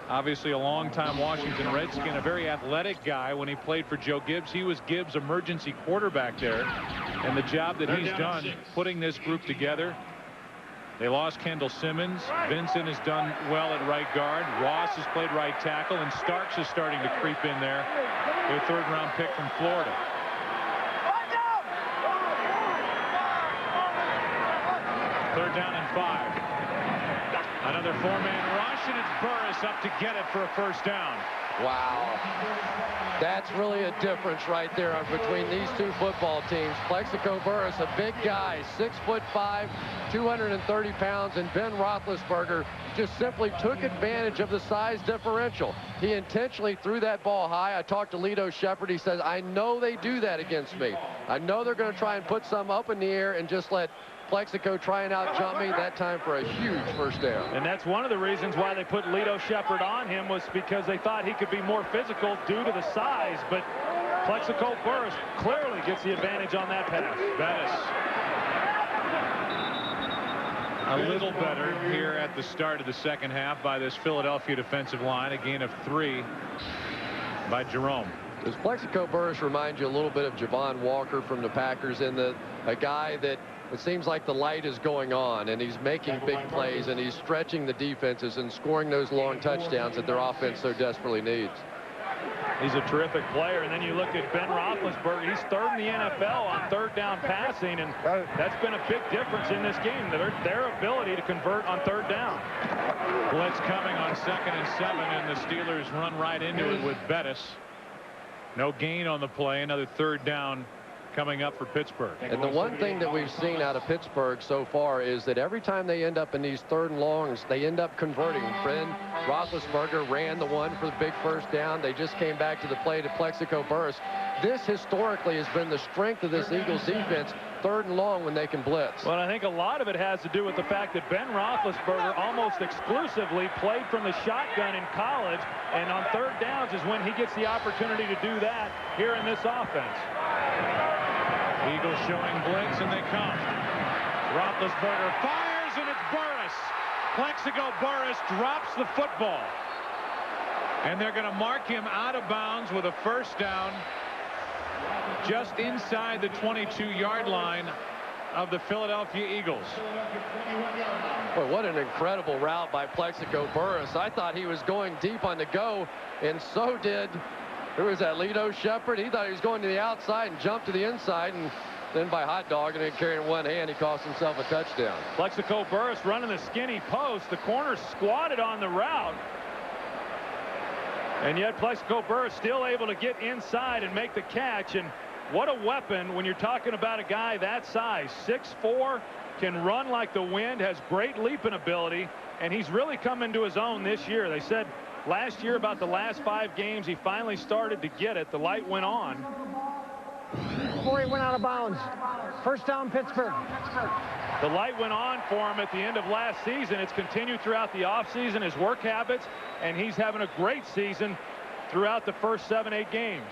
Obviously a longtime Washington Redskin, a very athletic guy. When he played for Joe Gibbs, he was Gibbs' emergency quarterback there. And the job that he's done putting this group together. They lost Kendall Simmons. Vincent has done well at right guard. Ross has played right tackle, and Starks is starting to creep in there. Their 3rd-round pick from Florida. 3rd down and 5. Another 4-man rush, and it's Burris up to get it for a 1st down. Wow. That's really a difference right there between these 2 football teams. Plaxico Burris, a big guy, 6'5", 230 pounds, and Ben Roethlisberger just simply took advantage of the size differential. He intentionally threw that ball high. I talked to Lito Shepard. He says, I know they do that against me. I know they're going to try and put some up in the air and just let Plaxico try and out-jump me, that time for a huge 1st down. And that's one of the reasons why they put Lito Shepard on him, was because they thought he could be more physical due to the size. But Plaxico Burris clearly gets the advantage on that pass. Bettis. A little better here at the start of the 2nd half by this Philadelphia defensive line. A gain of 3 by Jerome. Does Plaxico Burris remind you a little bit of Javon Walker from the Packers, in that a guy that it seems like the light is going on, and he's making big plays, and he's stretching the defenses and scoring those long touchdowns that their offense so desperately needs? He's a terrific player. And then you look at Ben Roethlisberger. He's 3rd in the NFL on 3rd down passing, and that's been a big difference in this game, their ability to convert on 3rd down. Blitz coming on 2nd and 7, and the Steelers run right into it with Bettis. No gain on the play. Another 3rd down coming up for Pittsburgh. And the one thing that we've seen out of Pittsburgh so far is that every time they end up in these 3rd and longs, they end up converting. Ben Roethlisberger ran the one for the big 1st down. They just came back to the play to Plaxico Burris. This historically has been the strength of this Eagles defense, 3rd and long when they can blitz. Well, I think a lot of it has to do with the fact that Ben Roethlisberger almost exclusively played from the shotgun in college, and on 3rd downs is when he gets the opportunity to do that here in this offense. Eagles showing blitz, and they come. Roethlisberger fires, and it's Burris. Plaxico Burris drops the football. And they're going to mark him out of bounds with a 1st down just inside the 22-yard line of the Philadelphia Eagles. Boy, what an incredible route by Plaxico Burris. I thought he was going deep on the go, and so did, who was that, Lito Shepard? He thought he was going to the outside and jumped to the inside, and then by hot dog and then carrying one hand, he cost himself a touchdown. Plaxico Burris running the skinny post. The corner squatted on the route. And yet Plaxico Burris still able to get inside and make the catch. And what a weapon when you're talking about a guy that size. 6'4", can run like the wind, has great leaping ability, and he's really come into his own this year. They said last year about the last 5 games he finally started to get it. The light went on. Before he went out of bounds. 1st down, Pittsburgh. The light went on for him at the end of last season. It's continued throughout the offseason, his work habits, and he's having a great season throughout the first 7-8 games.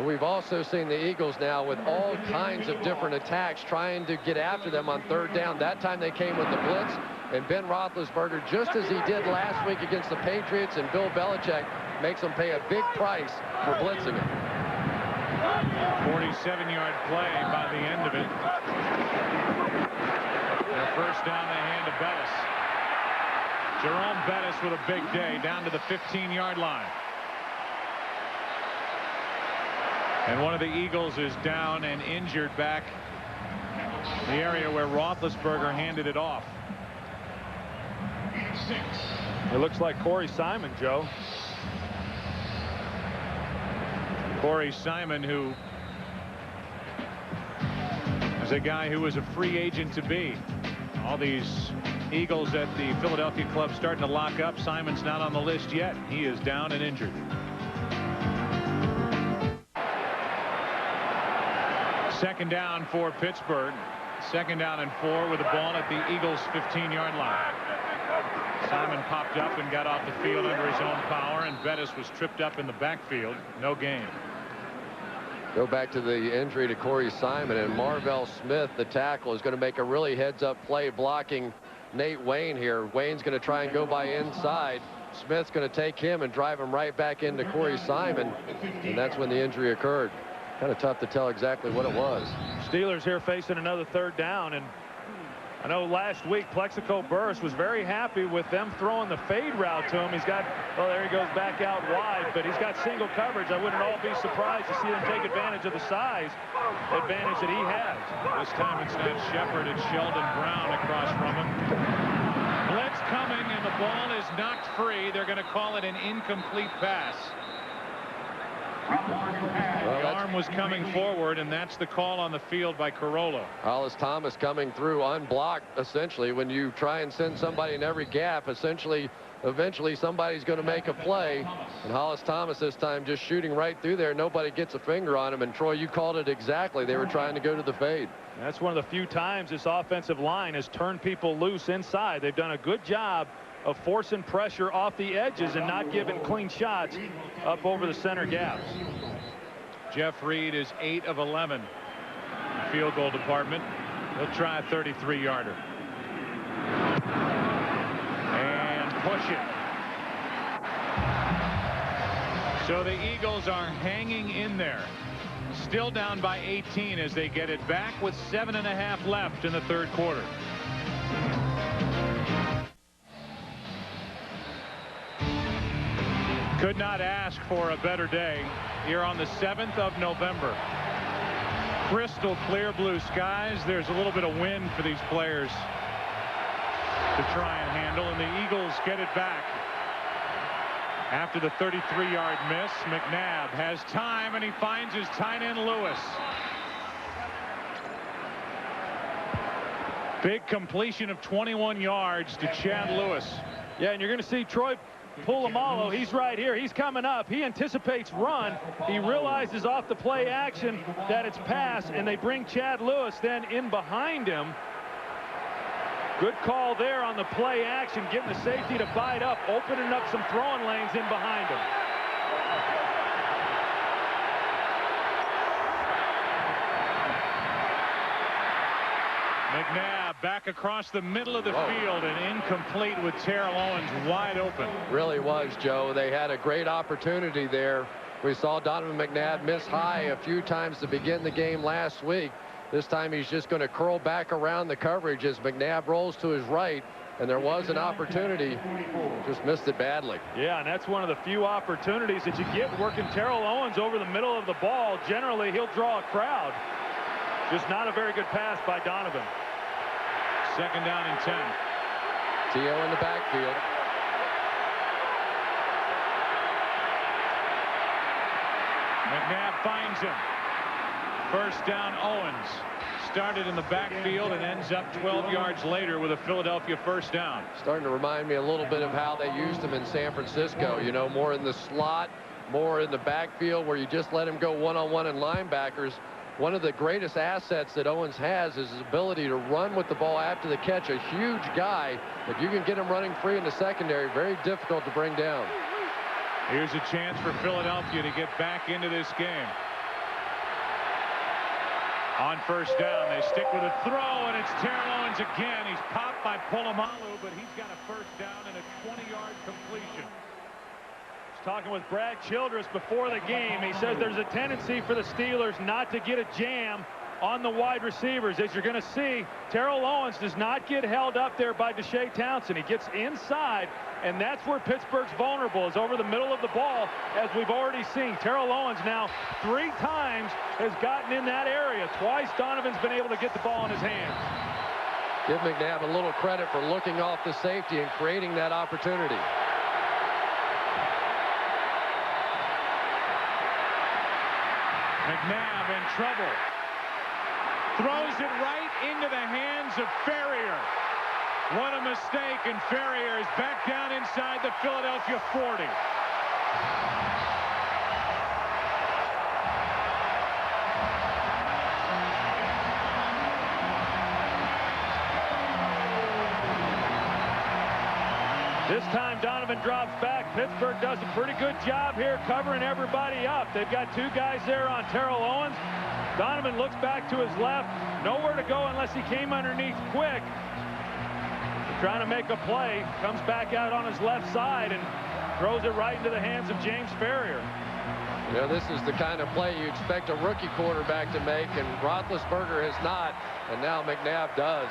We've also seen the Eagles now with all kinds of different attacks trying to get after them on 3rd down. That time they came with the blitz, and Ben Roethlisberger, just as he did last week against the Patriots and Bill Belichick, makes them pay a big price for blitzing him. 47-yard play by the end of it. Their 1st down they hand to Bettis. Jerome Bettis with a big day down to the 15-yard line. And one of the Eagles is down and injured back in the area where Roethlisberger handed it off. It looks like Corey Simon, Joe. Corey Simon, who There's a guy who was a free agent to be. All these Eagles at the Philadelphia club starting to lock up. Simon's not on the list yet. He is down and injured. Second down for Pittsburgh. Second down and 4 with the ball at the Eagles' 15-yard line. Simon popped up and got off the field under his own power, and Bettis was tripped up in the backfield. No gain. Go back to the injury to Corey Simon, and Marvell Smith, the tackle, is going to make a really heads-up play blocking Nate Wayne here. Wayne's going to try and go by inside. Smith's going to take him and drive him right back into Corey Simon, and that's when the injury occurred. Kind of tough to tell exactly what it was. Steelers here facing another third down, and I know last week Plaxico Burris was very happy with them throwing the fade route to him. He's got, well, there he goes back out wide, but he's got single coverage. I wouldn't all be surprised to see them take advantage of the size advantage that he has. This time it's not Shepard, it's Sheldon Brown across from him. Blitz coming, and the ball is knocked free. They're going to call it an incomplete pass. The arm was coming forward, and that's the call on the field by Corolla. Hollis Thomas coming through unblocked. Essentially, when you try and send somebody in every gap, eventually somebody's going to make a play. And Hollis Thomas this time just shooting right through there. Nobody gets a finger on him. And Troy, you called it exactly. They were trying to go to the fade. That's one of the few times this offensive line has turned people loose inside. They've done a good job of forcing pressure off the edges and not giving clean shots up over the center gaps. Jeff Reed is 8 of 11 field goal department. He'll try a 33-yarder and push it. So the Eagles are hanging in there, still down by 18 as they get it back with 7.5 left in the third quarter. Could not ask for a better day here on the 7th of November. Crystal clear blue skies. There's a little bit of wind for these players to try and handle, and the Eagles get it back. After the 33-yard miss, McNabb has time, and he finds his tight end Lewis. Big completion of 21 yards to Chad Lewis. Yeah, and you're going to see Troy Polamalu. He's right here. He's coming up. He anticipates run. He realizes off the play action that it's pass, and they bring Chad Lewis then in behind him. Good call there on the play action, getting the safety to bite up, opening up some throwing lanes in behind him. McNabb back across the middle of the field and incomplete with Terrell Owens wide open. Really was, Joe. They had a great opportunity there. We saw Donovan McNabb miss high a few times to begin the game last week. This time he's just going to curl back around the coverage as McNabb rolls to his right, and there was an opportunity, just missed it badly. Yeah, and that's one of the few opportunities that you get working Terrell Owens over the middle of the ball. Generally, he'll draw a crowd. Just not a very good pass by Donovan. Second down and 10. T.O. in the backfield. McNabb finds him. First down, Owens. Started in the backfield and ends up 12 yards later with a Philadelphia first down. Starting to remind me a little bit of how they used him in San Francisco. You know, more in the slot, more in the backfield where you just let him go one-on-one in linebackers. One of the greatest assets that Owens has is his ability to run with the ball after the catch. A huge guy. If you can get him running free in the secondary, very difficult to bring down. Here's a chance for Philadelphia to get back into this game. On first down, they stick with a throw, and it's Terrell Owens again. He's popped by Polamalu, but he's got a first down and a 20-yard completion. Talking with Brad Childress before the game, he says there's a tendency for the Steelers not to get a jam on the wide receivers. As you're going to see, Terrell Owens does not get held up there by Deshae Townsend. He gets inside, and that's where Pittsburgh's vulnerable, is over the middle of the ball, as we've already seen. Terrell Owens now 3 times has gotten in that area. Twice Donovan's been able to get the ball in his hands. Give McNabb a little credit for looking off the safety and creating that opportunity. McNabb in trouble. Throws it right into the hands of Farrier. What a mistake, and Farrier is back down inside the Philadelphia 40. This time Donovan drops back. Pittsburgh does a pretty good job here covering everybody up. They've got two guys there on Terrell Owens. Donovan looks back to his left. Nowhere to go unless he came underneath quick. Trying to make a play. Comes back out on his left side and throws it right into the hands of James Farrier. You know, this is the kind of play you expect a rookie quarterback to make, and Roethlisberger has not, and now McNabb does.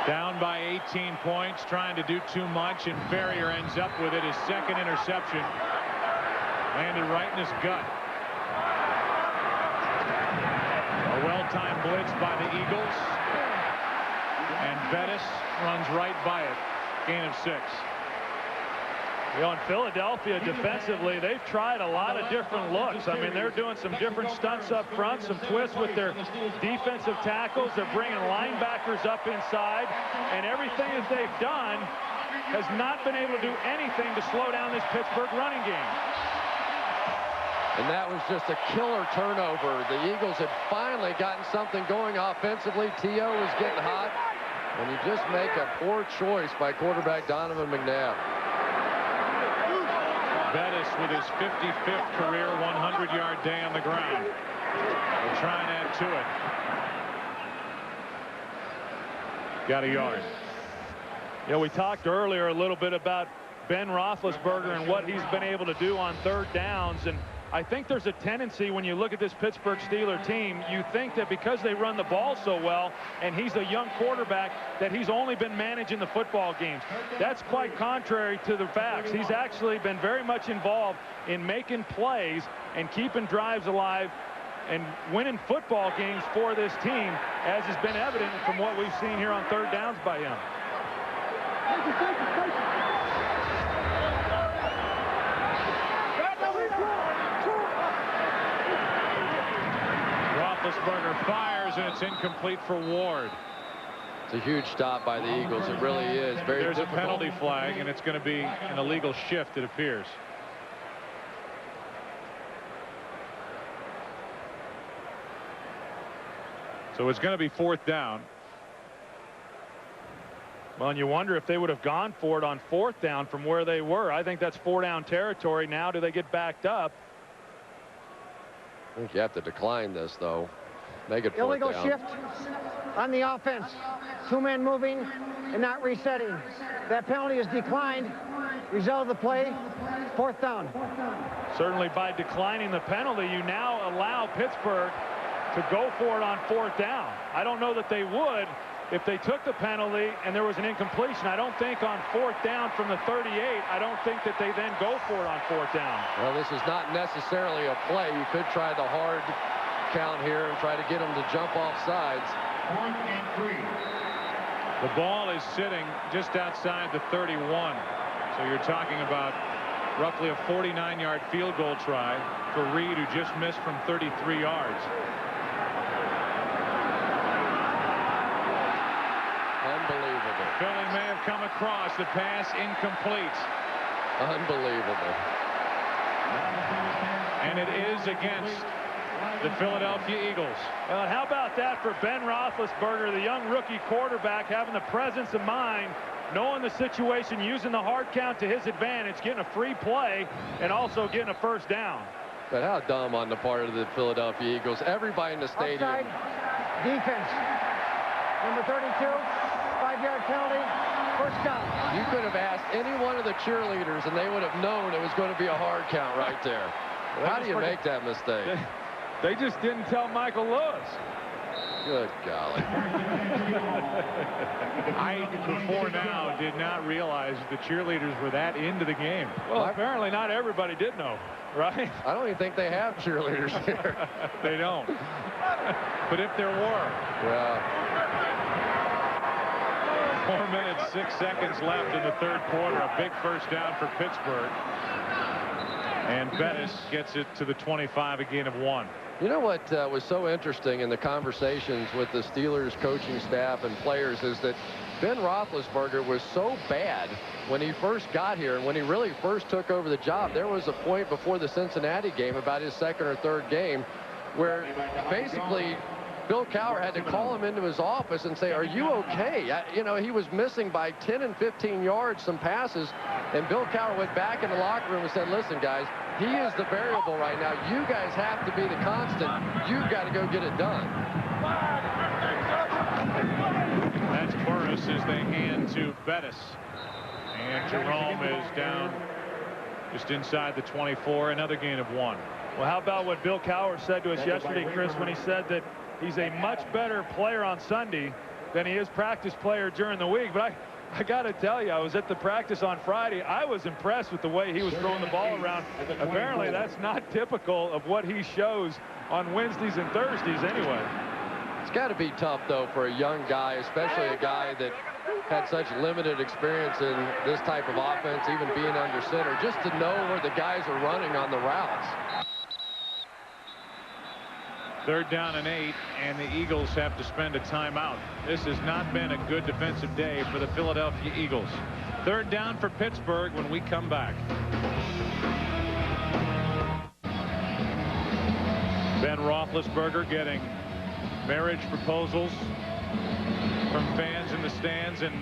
Down by 18 points, trying to do too much, and Farrier ends up with it. His second interception landed right in his gut. A well-timed blitz by the Eagles, and Bettis runs right by it. Gain of 6. You know, in Philadelphia defensively, they've tried a lot of different looks. I mean, they're doing some different stunts up front, some twists with their defensive tackles. They're bringing linebackers up inside, and everything that they've done has not been able to do anything to slow down this Pittsburgh running game. And that was just a killer turnover. The Eagles had finally gotten something going offensively. T.O. was getting hot, and you just make a poor choice by quarterback Donovan McNabb. Bettis with his 55th career 100-yard day on the ground. We'll try and add to it. Got a yard. You know, we talked earlier a little bit about Ben Roethlisberger and what he's been able to do on third downs, and I think there's a tendency when you look at this Pittsburgh Steelers team, you think that because they run the ball so well and he's a young quarterback that he's only been managing the football games. That's quite contrary to the facts. He's actually been very much involved in making plays and keeping drives alive and winning football games for this team, as has been evident from what we've seen here on third downs by him. Roethlisberger fires, and it's incomplete for Ward. It's a huge stop by the Eagles. It really is. Very There's difficult. a penalty flag, and it's going to be an illegal shift, it appears. So it's going to be 4th down. Well, and you wonder if they would have gone for it on 4th down from where they were. I think that's 4-down territory. Now do they get backed up? I think you have to decline this, though. Make it 4th Illegal down. shift on the offense. 2 men moving and not resetting. That penalty is declined. Result of the play, 4th down. Certainly by declining the penalty, you now allow Pittsburgh to go for it on 4th down. I don't know that they would if they took the penalty and there was an incompletion. I don't think on 4th down from the 38, I don't think that they then go for it on 4th down. Well, this is not necessarily a play. You could try the hard count here and try to get them to jump off sides. 4th and 3. The ball is sitting just outside the 31. So you're talking about roughly a 49-yard field goal try for Reed, who just missed from 33 yards. Unbelievable. Philly may have come across. The pass incomplete. Unbelievable. And it is against the Philadelphia Eagles. Well, how about that for Ben Roethlisberger, the young rookie quarterback, having the presence of mind, knowing the situation, using the hard count to his advantage, getting a free play, and also getting a 1st down. But how dumb on the part of the Philadelphia Eagles. Everybody in the stadium. Outside defense. Number 32, 5-yard penalty, 1st down. You could have asked any one of the cheerleaders, and they would have known it was going to be a hard count right there. How do you make that mistake? They just didn't tell Michael Lewis. Good golly. I, before now, did not realize the cheerleaders were that into the game. Well, apparently not everybody did know, right? I don't even think they have cheerleaders here. They don't. But if there were. Yeah. 4 minutes, 6 seconds left in the 3rd quarter. A big 1st down for Pittsburgh. And Bettis gets it to the 25, a gain of 1. You know what was so interesting in the conversations with the Steelers coaching staff and players is that Ben Roethlisberger was so bad when he first got here, and when he really first took over the job. There was a point before the Cincinnati game, about his second or third game, where basically Bill Cowher had to call him into his office and say, "Are you okay?" You know, he was missing by 10 and 15 yards some passes, and Bill Cowher went back in the locker room and said, "Listen, guys, he is the variable right now. You guys have to be the constant. You've got to go get it done." That's Burris as they hand to Bettis. And Jerome is down just inside the 24, another gain of 1. Well, how about what Bill Cowher said to us yesterday, Chris, when he said that he's a much better player on Sunday than he is practice player during the week. But I got to tell you, I was at the practice on Friday. I was impressed with the way he was throwing the ball around. Apparently, that's not typical of what he shows on Wednesdays and Thursdays anyway. It's got to be tough, though, for a young guy, especially a guy that had such limited experience in this type of offense, even being under center, just to know where the guys are running on the routes. 3rd down and 8, and the Eagles have to spend a timeout. This has not been a good defensive day for the Philadelphia Eagles. 3rd down for Pittsburgh when we come back. Ben Roethlisberger getting marriage proposals from fans in the stands, and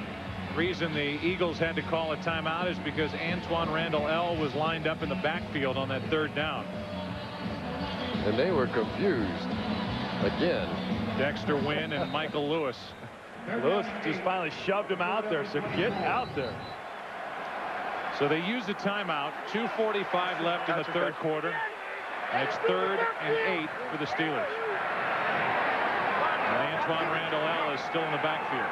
the reason the Eagles had to call a timeout is because Antoine Randall L. was lined up in the backfield on that 3rd down. And they were confused again. Dexter Wynn and Michael Lewis. Lewis just finally shoved him out there, so get out there. So they use a timeout. 2:45 left in the 3rd quarter. And it's 3rd and 8 for the Steelers. And Antoine Randall L. is still in the backfield.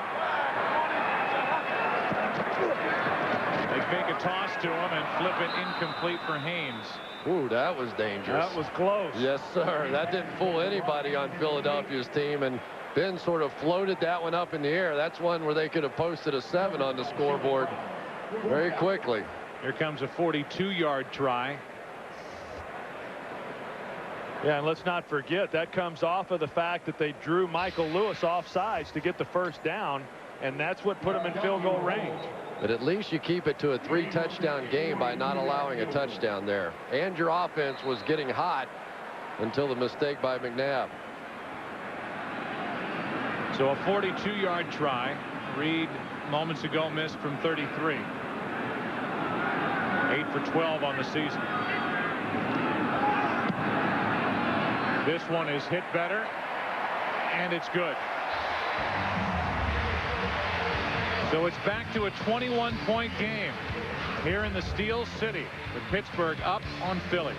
They fake a toss to him and flip it incomplete for Haynes. Ooh, that was dangerous. That was close. Yes, sir. That didn't fool anybody on Philadelphia's team, and Ben sort of floated that one up in the air. That's one where they could have posted a 7 on the scoreboard very quickly. Here comes a 42-yard try. Yeah, and let's not forget that comes off of the fact that they drew Michael Lewis off sides to get the 1st down, and that's what put him in field goal range. But at least you keep it to a 3-touchdown game by not allowing a touchdown there. And your offense was getting hot until the mistake by McNabb. So a 42-yard try. Reed moments ago missed from 33. 8 for 12 on the season. This one is hit better, and it's good. So it's back to a 21-point game here in the Steel City with Pittsburgh up on Philly.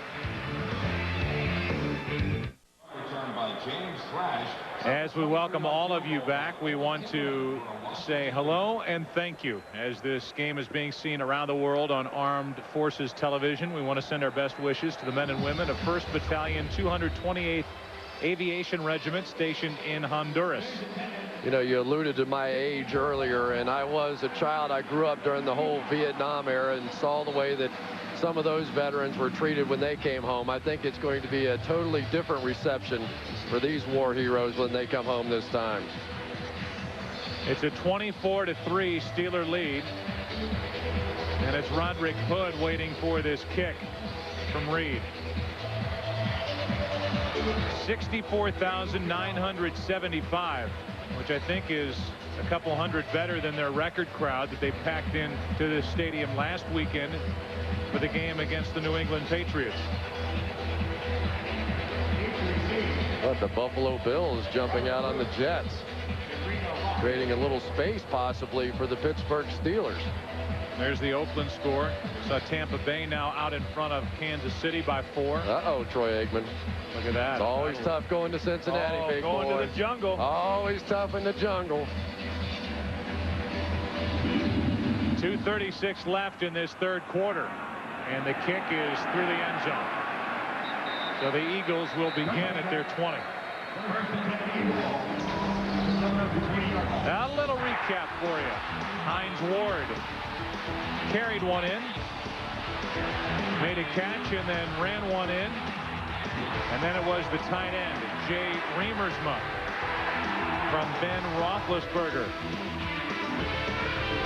As we welcome all of you back, we want to say hello and thank you. As this game is being seen around the world on Armed Forces Television, we want to send our best wishes to the men and women of 1st Battalion 228th Aviation Regiment stationed in Honduras. You know, you alluded to my age earlier, and I was a child. I grew up during the whole Vietnam era and saw the way that some of those veterans were treated when they came home. I think it's going to be a totally different reception for these war heroes when they come home this time. It's a 24-3 Steeler lead, and it's Roderick Hood waiting for this kick from Reed. 64,975, which I think is a couple hundred better than their record crowd that they packed in to this stadium last weekend for the game against the New England Patriots. But the Buffalo Bills jumping out on the Jets, creating a little space possibly for the Pittsburgh Steelers. There's the Oakland score. So Tampa Bay now out in front of Kansas City by 4. Uh-oh, Troy Aikman. Look at that. It's always tough going to Cincinnati, big boy. Going to the jungle. Always tough in the jungle. 2:36 left in this 3rd quarter, and the kick is through the end zone. So the Eagles will begin at their 20. A little recap for you. Hines Ward carried one in, made a catch and then ran one in. And then it was the tight end, Jay Reimersma, from Ben Roethlisberger.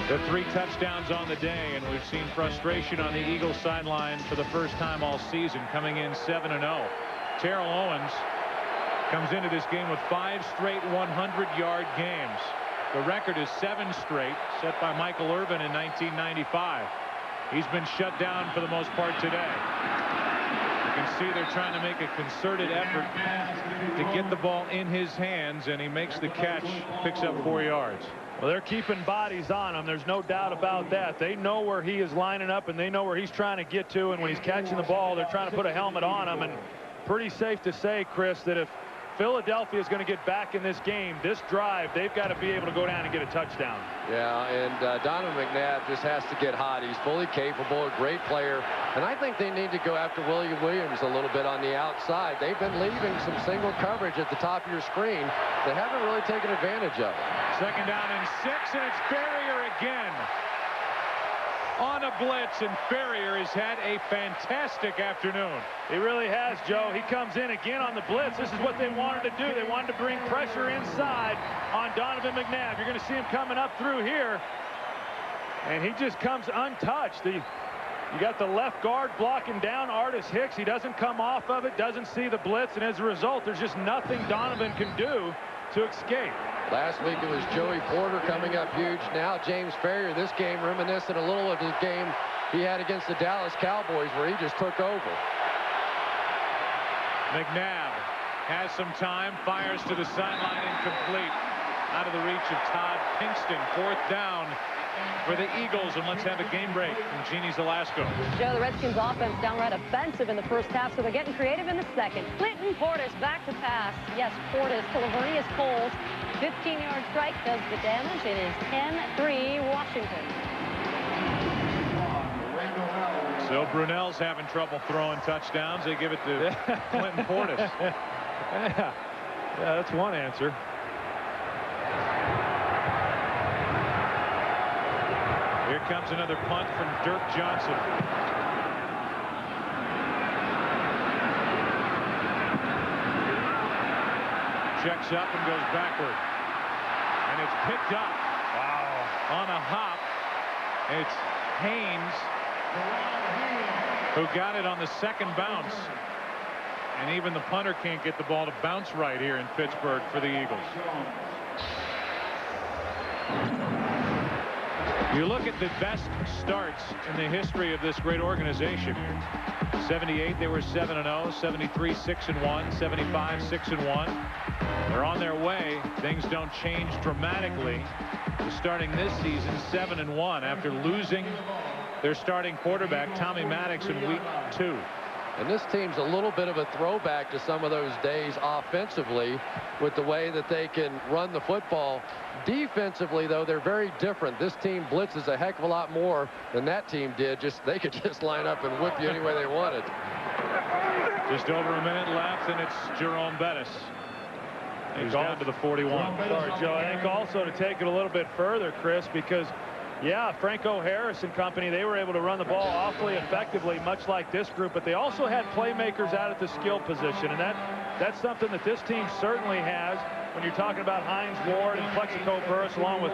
The 3 touchdowns on the day, and we've seen frustration on the Eagles sideline for the first time all season, coming in 7-0. Terrell Owens comes into this game with 5 straight 100-yard games. The record is 7 straight, set by Michael Irvin in 1995. He's been shut down for the most part today. You can see they're trying to make a concerted effort to get the ball in his hands, and he makes the catch, picks up 4 yards. Well, they're keeping bodies on him. There's no doubt about that. They know where he is lining up, and they know where he's trying to get to. And when he's catching the ball, they're trying to put a helmet on him. And pretty safe to say, Chris, that if Philadelphia is going to get back in this game, this drive, they've got to be able to go down and get a touchdown. Yeah, and Donovan McNabb just has to get hot. He's fully capable, a great player. And I think they need to go after William Williams a little bit on the outside. They've been leaving some single coverage at the top of your screen. They haven't really taken advantage of it. Second down and 6, and it's Farrier again on a blitz, and Farrier has had a fantastic afternoon. He really has, Joe. He comes in again on the blitz. This is what they wanted to do. They wanted to bring pressure inside on Donovan McNabb. You're going to see him coming up through here, and he just comes untouched. You got the left guard blocking down Artis Hicks. He doesn't come off of it, doesn't see the blitz, and as a result, there's just nothing Donovan can do to escape. Last week it was Joey Porter coming up huge. Now James Farrier, this game reminiscent a little of his game he had against the Dallas Cowboys, where he just took over. McNabb has some time, fires to the sideline, incomplete. Out of the reach of Todd Pinkston. 4th down for the Eagles, and let's have a game break from Jeannie Zalasko. Joe, the Redskins offense downright offensive in the first half, so they're getting creative in the second. Clinton Portis back to pass. Yes, Portis to Lavernius Coles. 15-yard strike does the damage. It is 10-3 Washington. So Brunell's having trouble throwing touchdowns. They give it to Clinton Portis. Yeah, that's one answer. Here comes another punt from Dirk Johnson. Checks up and goes backward. And it's picked up. Wow. On a hop. It's Haynes who got it on the second bounce. And even the punter can't get the ball to bounce right here in Pittsburgh for the Eagles. You look at the best starts in the history of this great organization. 78, they were 7-0. 73, 6-1. 75, 6-1. They're on their way. Things don't change dramatically. They're starting this season 7-1 after losing their starting quarterback, Tommy Maddox, in week 2. And this team's a little bit of a throwback to some of those days offensively with the way that they can run the football. Defensively, though, they're very different. This team blitzes a heck of a lot more than that team did. They could just line up and whip you any way they wanted. Just over a minute left, and it's Jerome Bettis. He's down to the 41. Sorry, Joe. I think also to take it a little bit further, Chris, because yeah, Franco Harris and company, they were able to run the ball awfully effectively, much like this group, but they also had playmakers out at the skill position, and that's something that this team certainly has when you're talking about Hines Ward and Plaxico Burris along with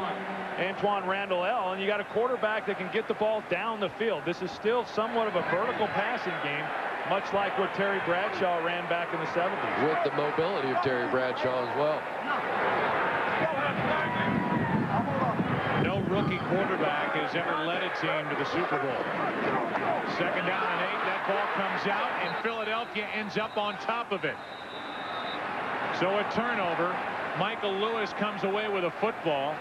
Antoine Randall L, and you got a quarterback that can get the ball down the field. This is still somewhat of a vertical passing game, much like what Terry Bradshaw ran back in the 70s. With the mobility of Terry Bradshaw as well. No rookie quarterback has ever led a team to the Super Bowl. Second down and 8. That ball comes out, and Philadelphia ends up on top of it. So a turnover. Michael Lewis comes away with a football.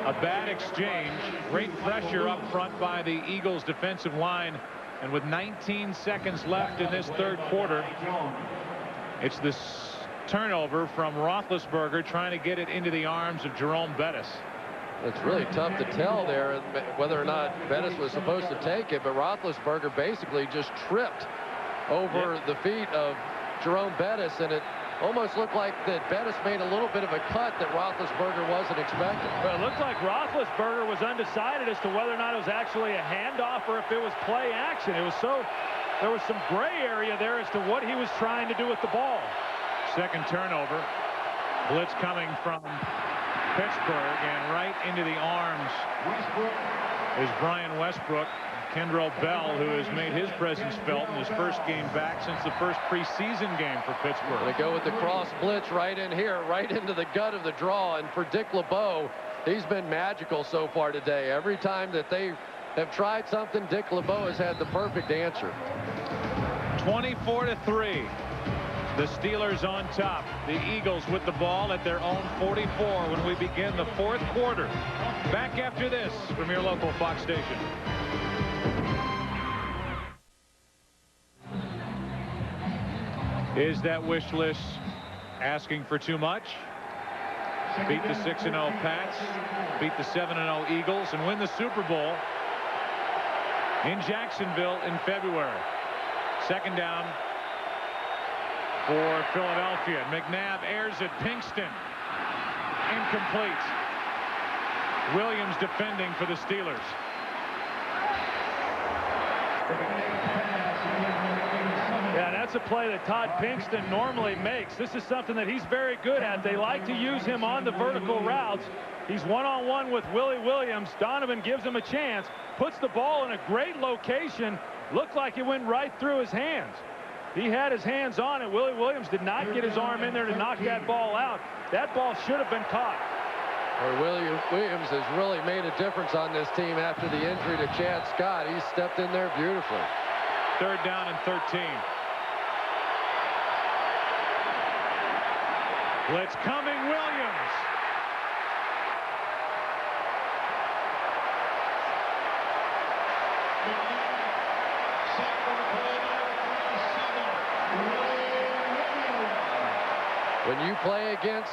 A bad exchange. Great pressure up front by the Eagles defensive line. And with 19 seconds left in this third quarter, it's this turnover from Roethlisberger trying to get it into the arms of Jerome Bettis. It's really tough to tell there whether or not Bettis was supposed to take it, but Roethlisberger basically just tripped over the feet of Jerome Bettis, and it Almost looked like that Bettis made a little bit of a cut that Roethlisberger wasn't expecting. Well, it looked like Roethlisberger was undecided as to whether or not it was actually a handoff or if it was play action. There was some gray area there as to what he was trying to do with the ball. Second turnover. Blitz coming from Pittsburgh, and right into the arms is Brian Westbrook. Kendrell Bell, who has made his presence felt in his first game back since the first preseason game for Pittsburgh. They go with the cross blitz right in here, right into the gut of the draw. And for Dick LeBeau, he's been magical so far today. Every time that they have tried something, Dick LeBeau has had the perfect answer. 24-3. The Steelers on top. The Eagles with the ball at their own 44 when we begin the fourth quarter. Back after this from your local Fox station. Is that wish list asking for too much? Beat the 6-0 Pats, beat the 7-0 Eagles, and win the Super Bowl in Jacksonville in February. Second down for Philadelphia. McNabb airs it. Pinkston. Incomplete. Williams defending for the Steelers. Yeah, that's a play that Todd Pinkston normally makes. This is something that he's very good at. They like to use him on the vertical routes. He's one-on-one with Willie Williams. Donovan gives him a chance, puts the ball in a great location. Looked like it went right through his hands. He had his hands on it. Willie Williams did not get his arm in there to knock that ball out. That ball should have been caught. Williams has really made a difference on this team after the injury to Chad Scott. He stepped in there beautifully. Third down and 13. Blitz coming. Williams. When you play against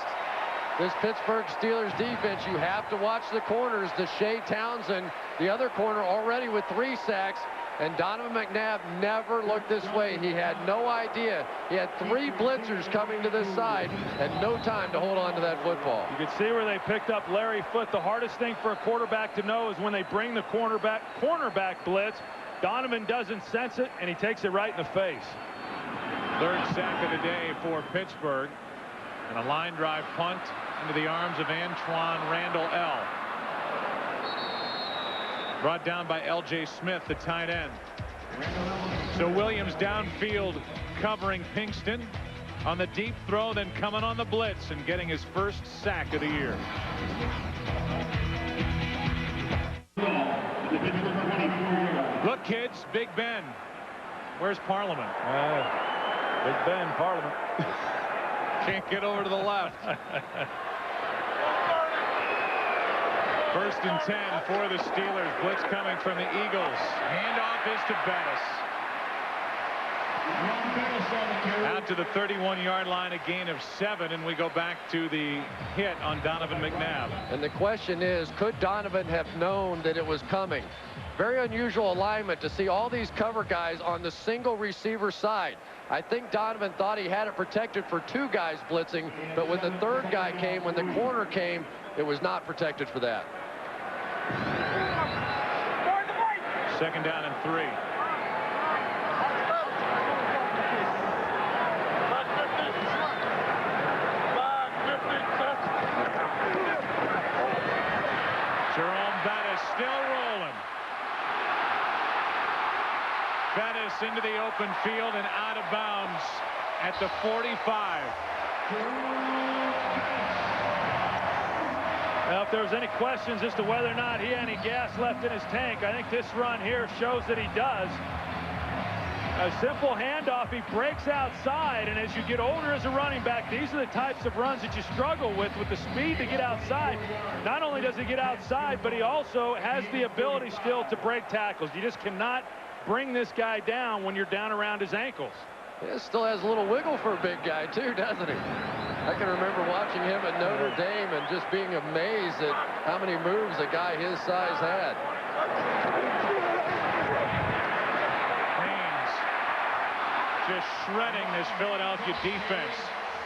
this Pittsburgh Steelers defense, you have to watch the corners. Deshae Townsend, the other corner, already with 3 sacks. And Donovan McNabb never looked this way. He had no idea. He had 3 blitzers coming to this side and no time to hold on to that football. You can see where they picked up Larry Foote. The hardest thing for a quarterback to know is when they bring the cornerback blitz. Donovan doesn't sense it, and he takes it right in the face. Third sack of the day for Pittsburgh. And a line drive punt into the arms of Antoine Randall L. Brought down by L.J. Smith, the tight end. So Williams downfield covering Pinkston on the deep throw, then coming on the blitz and getting his first sack of the year. Look, kids, Big Ben. Where's Parliament? Big Ben, Parliament. Can't get over to the left. First and 10 for the Steelers. Blitz coming from the Eagles. Handoff is to Bettis. Out to the 31-yard line, a gain of 7, and we go back to the hit on Donovan McNabb. And the question is, could Donovan have known that it was coming? Very unusual alignment to see all these cover guys on the single receiver side. I think Donovan thought he had it protected for 2 guys blitzing, but when the 3rd guy came, when the corner came, it was not protected for that. Second down and 3. Jerome Bettis still rolling. Bettis into the open field and out of bounds at the 45. Now, if there was any questions as to whether or not he had any gas left in his tank, I think this run here shows that he does. A simple handoff, he breaks outside, and as you get older as a running back, these are the types of runs that you struggle with the speed to get outside. Not only does he get outside, but he also has the ability still to break tackles. You just cannot bring this guy down when you're down around his ankles. He still has a little wiggle for a big guy, too, doesn't he? I can remember watching him at Notre Dame and just being amazed at how many moves a guy his size had. Haynes just shredding this Philadelphia defense.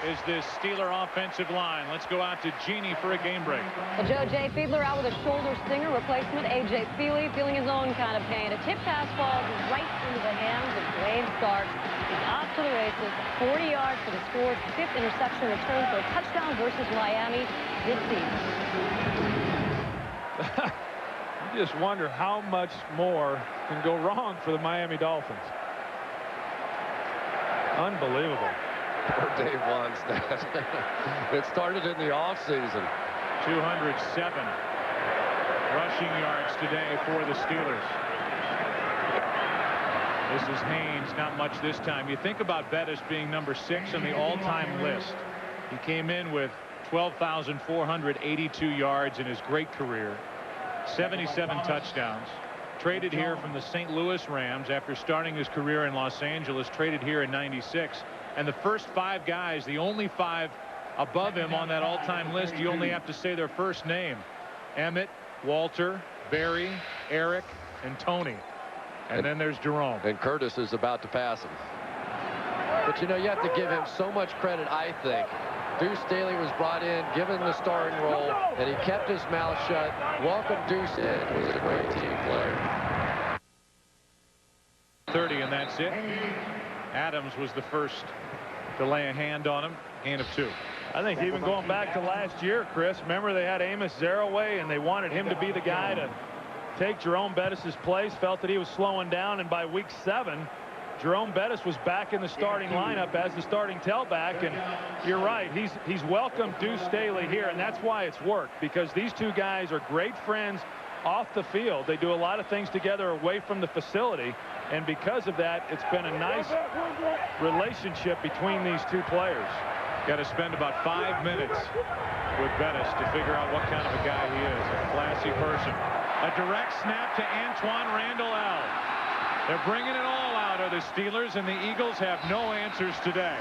is this Steeler offensive line. Let's go out to Jeannie for a game break. Well, Joe, Jay Fiedler out with a shoulder stinger. Replacement A.J. Feely feeling his own kind of pain. A tip pass falls right into the hands of Dwayne Starks. He's off to the races. 40 yards for the score. 5th interception return for a touchdown versus Miami this season. You just wonder how much more can go wrong for the Miami Dolphins. Unbelievable. Poor Dave Wannstedt. It started in the offseason. 207 rushing yards today for the Steelers. This is Haynes, not much this time. You think about Bettis being number 6 on the all-time list. He came in with 12,482 yards in his great career. 77 touchdowns. Traded here from the St. Louis Rams after starting his career in Los Angeles. Traded here in '96. And the first 5 guys, the only 5 above him on that all-time list, you only have to say their first name. Emmett, Walter, Barry, Eric, and Tony. And then there's Jerome. And Curtis is about to pass him. But, you know, you have to give him so much credit, I think. Deuce Staley was brought in, given the starring role, and he kept his mouth shut. Welcome Deuce in. He was a great team player. 30, and that's it. Adams was the first to lay a hand on him. Gain of 2. I think even going back to last year, Chris, remember they had Amos Zaraway, and they wanted him to be the guy to take Jerome Bettis' place, felt that he was slowing down, and by week 7, Jerome Bettis was back in the starting lineup as the starting tailback. And you're right, he's welcomed Deuce Staley here, and that's why it's worked, because these two guys are great friends off the field. They do a lot of things together away from the facility, and because of that, it's been a nice relationship between these two players. Got to spend about 5 minutes with Bettis to figure out what kind of a guy he is. A classy person. A direct snap to Antoine Randall L. They're bringing it all out of the Steelers, and the Eagles have no answers today.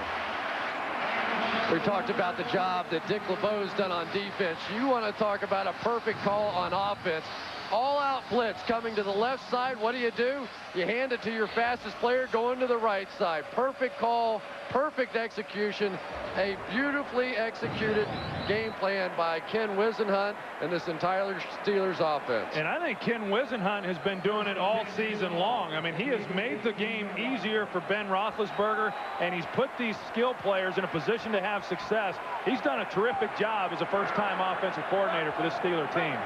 We talked about the job that Dick LeBeau's done on defense. You want to talk about a perfect call on offense. All-out blitz coming to the left side. What do? You hand it to your fastest player going to the right side. Perfect call, perfect execution, a beautifully executed game plan by Ken Wisenhunt and this entire Steelers offense. And I think Ken Wisenhunt has been doing it all season long. I mean, he has made the game easier for Ben Roethlisberger, and he's put these skill players in a position to have success. He's done a terrific job as a first-time offensive coordinator for this Steeler team.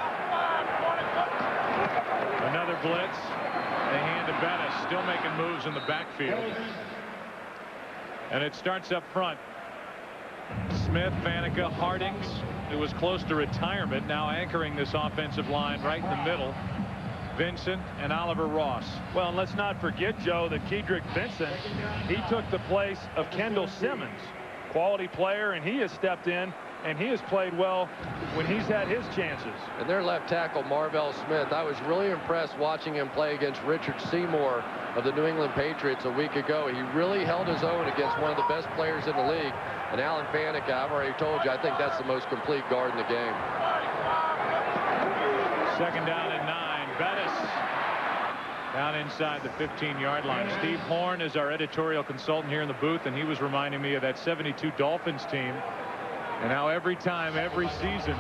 Another blitz. They hand to Bettis, still making moves in the backfield. And it starts up front. Smith, Faneca, Hardings, who was close to retirement, now anchoring this offensive line right in the middle. Vincent and Oliver Ross. Well, and let's not forget, Joe, that Kedrick Vincent, he took the place of Kendall Simmons. Quality player, and he has stepped in, and he has played well when he's had his chances. And their left tackle, Marvell Smith, I was really impressed watching him play against Richard Seymour of the New England Patriots a week ago. He really held his own against one of the best players in the league. And Alan Faneca, I've already told you, I think that's the most complete guard in the game. 2nd down and 9. Bettis down inside the 15-yard line. Steve Horn is our editorial consultant here in the booth, and he was reminding me of that 72 Dolphins team. And how every time, every season,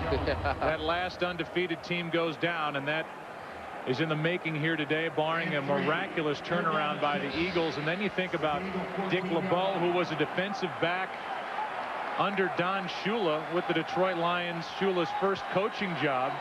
that last undefeated team goes down, and that is in the making here today, barring a miraculous turnaround by the Eagles. And then you think about Dick LeBeau, who was a defensive back under Don Shula with the Detroit Lions, Shula's first coaching job.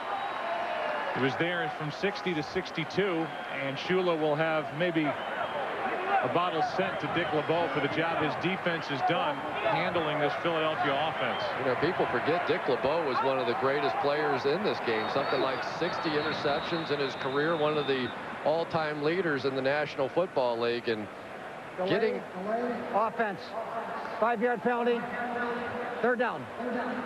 He was there from 60 to 62, and Shula will have maybe a bottle sent to Dick LeBeau for the job his defense has done handling this Philadelphia offense. You know, people forget Dick LeBeau was one of the greatest players in this game. Something like 60 interceptions in his career, one of the all-time leaders in the National Football League. And getting offense, 5-yard penalty, 3rd down.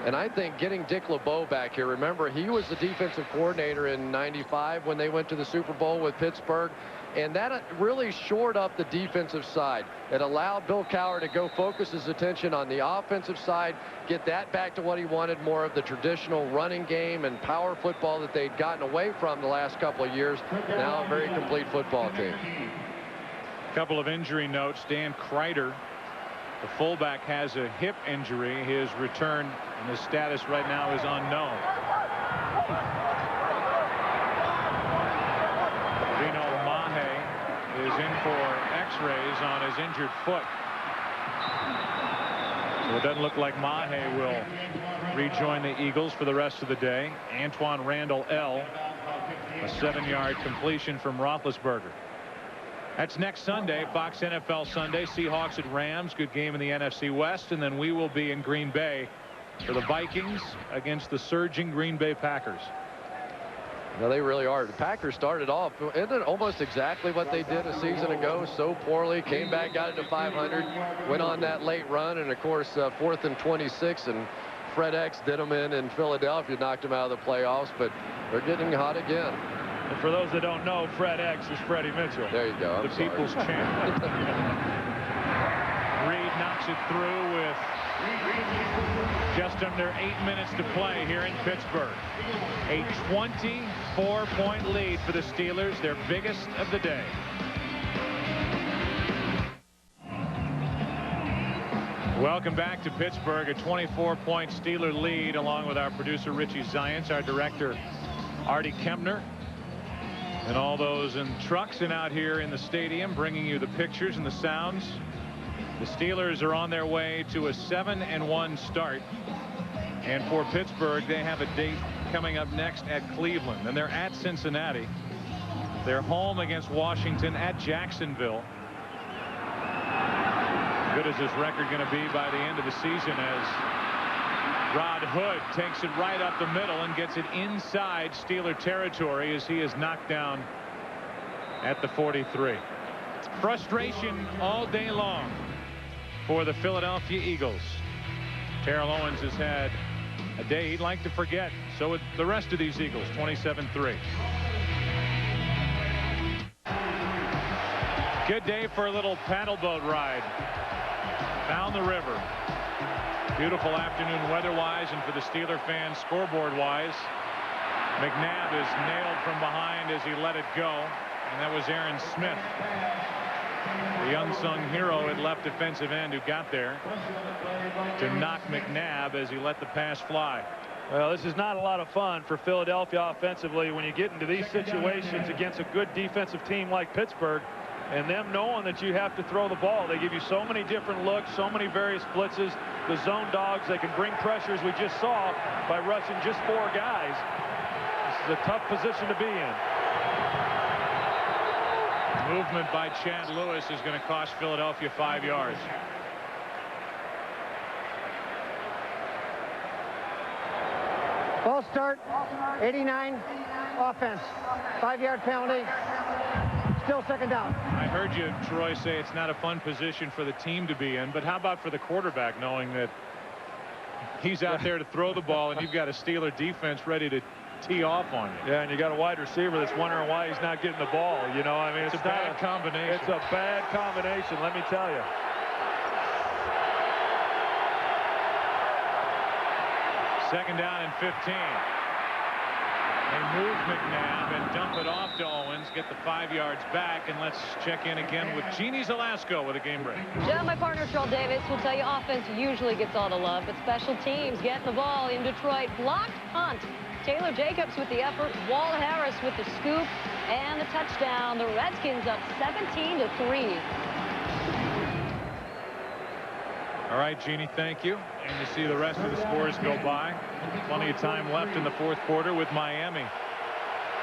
And I think getting Dick LeBeau back here, remember, he was the defensive coordinator in '95 when they went to the Super Bowl with Pittsburgh. And that really shored up the defensive side. It allowed Bill Cowher to go focus his attention on the offensive side, get that back to what he wanted, more of the traditional running game and power football that they'd gotten away from the last couple of years. Now a very complete football team. A couple of injury notes. Dan Kreider The fullback has a hip injury. His return and his status right now is unknown. Reno Mahe is in for x-rays on his injured foot. So it doesn't look like Mahe will rejoin the Eagles for the rest of the day. Antoine Randall L. A 7-yard completion from Roethlisberger. That's next Sunday, Fox NFL Sunday. Seahawks at Rams. Good game in the NFC West. And then we will be in Green Bay for the Vikings against the surging Green Bay Packers. No, they really are. The Packers started off, isn't it almost exactly what they did a season ago? So poorly, came back, got it to 500, went on that late run, and of course 4th and 26, and Fred X did them in Philadelphia, knocked them out of the playoffs, but they're getting hot again. And for those that don't know, Fred X is Freddie Mitchell. There you go. The people's champ. Reed knocks it through with just under 8 minutes to play here in Pittsburgh. A 24-point lead for the Steelers, their biggest of the day. Welcome back to Pittsburgh. A 24-point Steeler lead, along with our producer Richie Zients, our director Artie Kempner, and all those in trucks and out here in the stadium, bringing you the pictures and the sounds. The Steelers are on their way to a 7-1 start. And for Pittsburgh, they have a date coming up next at Cleveland. And they're at Cincinnati. They're home against Washington, at Jacksonville. Good is this record going to be by the end of the season, as Rod Hood takes it right up the middle and gets it inside Steeler territory as he is knocked down at the 43. Frustration all day long for the Philadelphia Eagles. Terrell Owens has had a day he'd like to forget. So would the rest of these Eagles. 27-3. Good day for a little paddle boat ride down the river. Beautiful afternoon weather-wise, and for the Steeler fans, scoreboard-wise. McNabb is nailed from behind as he let it go, and that was Aaron Smith, the unsung hero at left defensive end, who got there to knock McNabb as he let the pass fly. Well, this is not a lot of fun for Philadelphia offensively when you get into these situations against a good defensive team like Pittsburgh, and them knowing that you have to throw the ball. They give you so many different looks, so many various blitzes. The zone dogs, they can bring pressure, as we just saw, by rushing just 4 guys. This is a tough position to be in. Movement by Chad Lewis is going to cost Philadelphia 5 yards. Ball start, 89, offense, 5-yard penalty, still second down. I heard you, Troy, say it's not a fun position for the team to be in, but how about for the quarterback, knowing that he's out there to throw the ball and you've got a Steeler defense ready to tee off on you. Yeah, and you got a wide receiver that's wondering why he's not getting the ball. You know, I mean, it's a bad combination. It's a bad combination, let me tell you. Second down and 15. They move McNabb and dump it off to Owens, get the 5 yards back, and let's check in again with Jeannie Zelasco with a game break. Joe, my partner Charles Davis will tell you offense usually gets all the love, but special teams getting the ball in Detroit. Blocked punt. Taylor Jacobs with the effort, Wall Harris with the scoop, and the touchdown. The Redskins up 17-3. All right, Jeannie, thank you. And you see the rest of the scores go by. Plenty of time left in the 4th quarter with Miami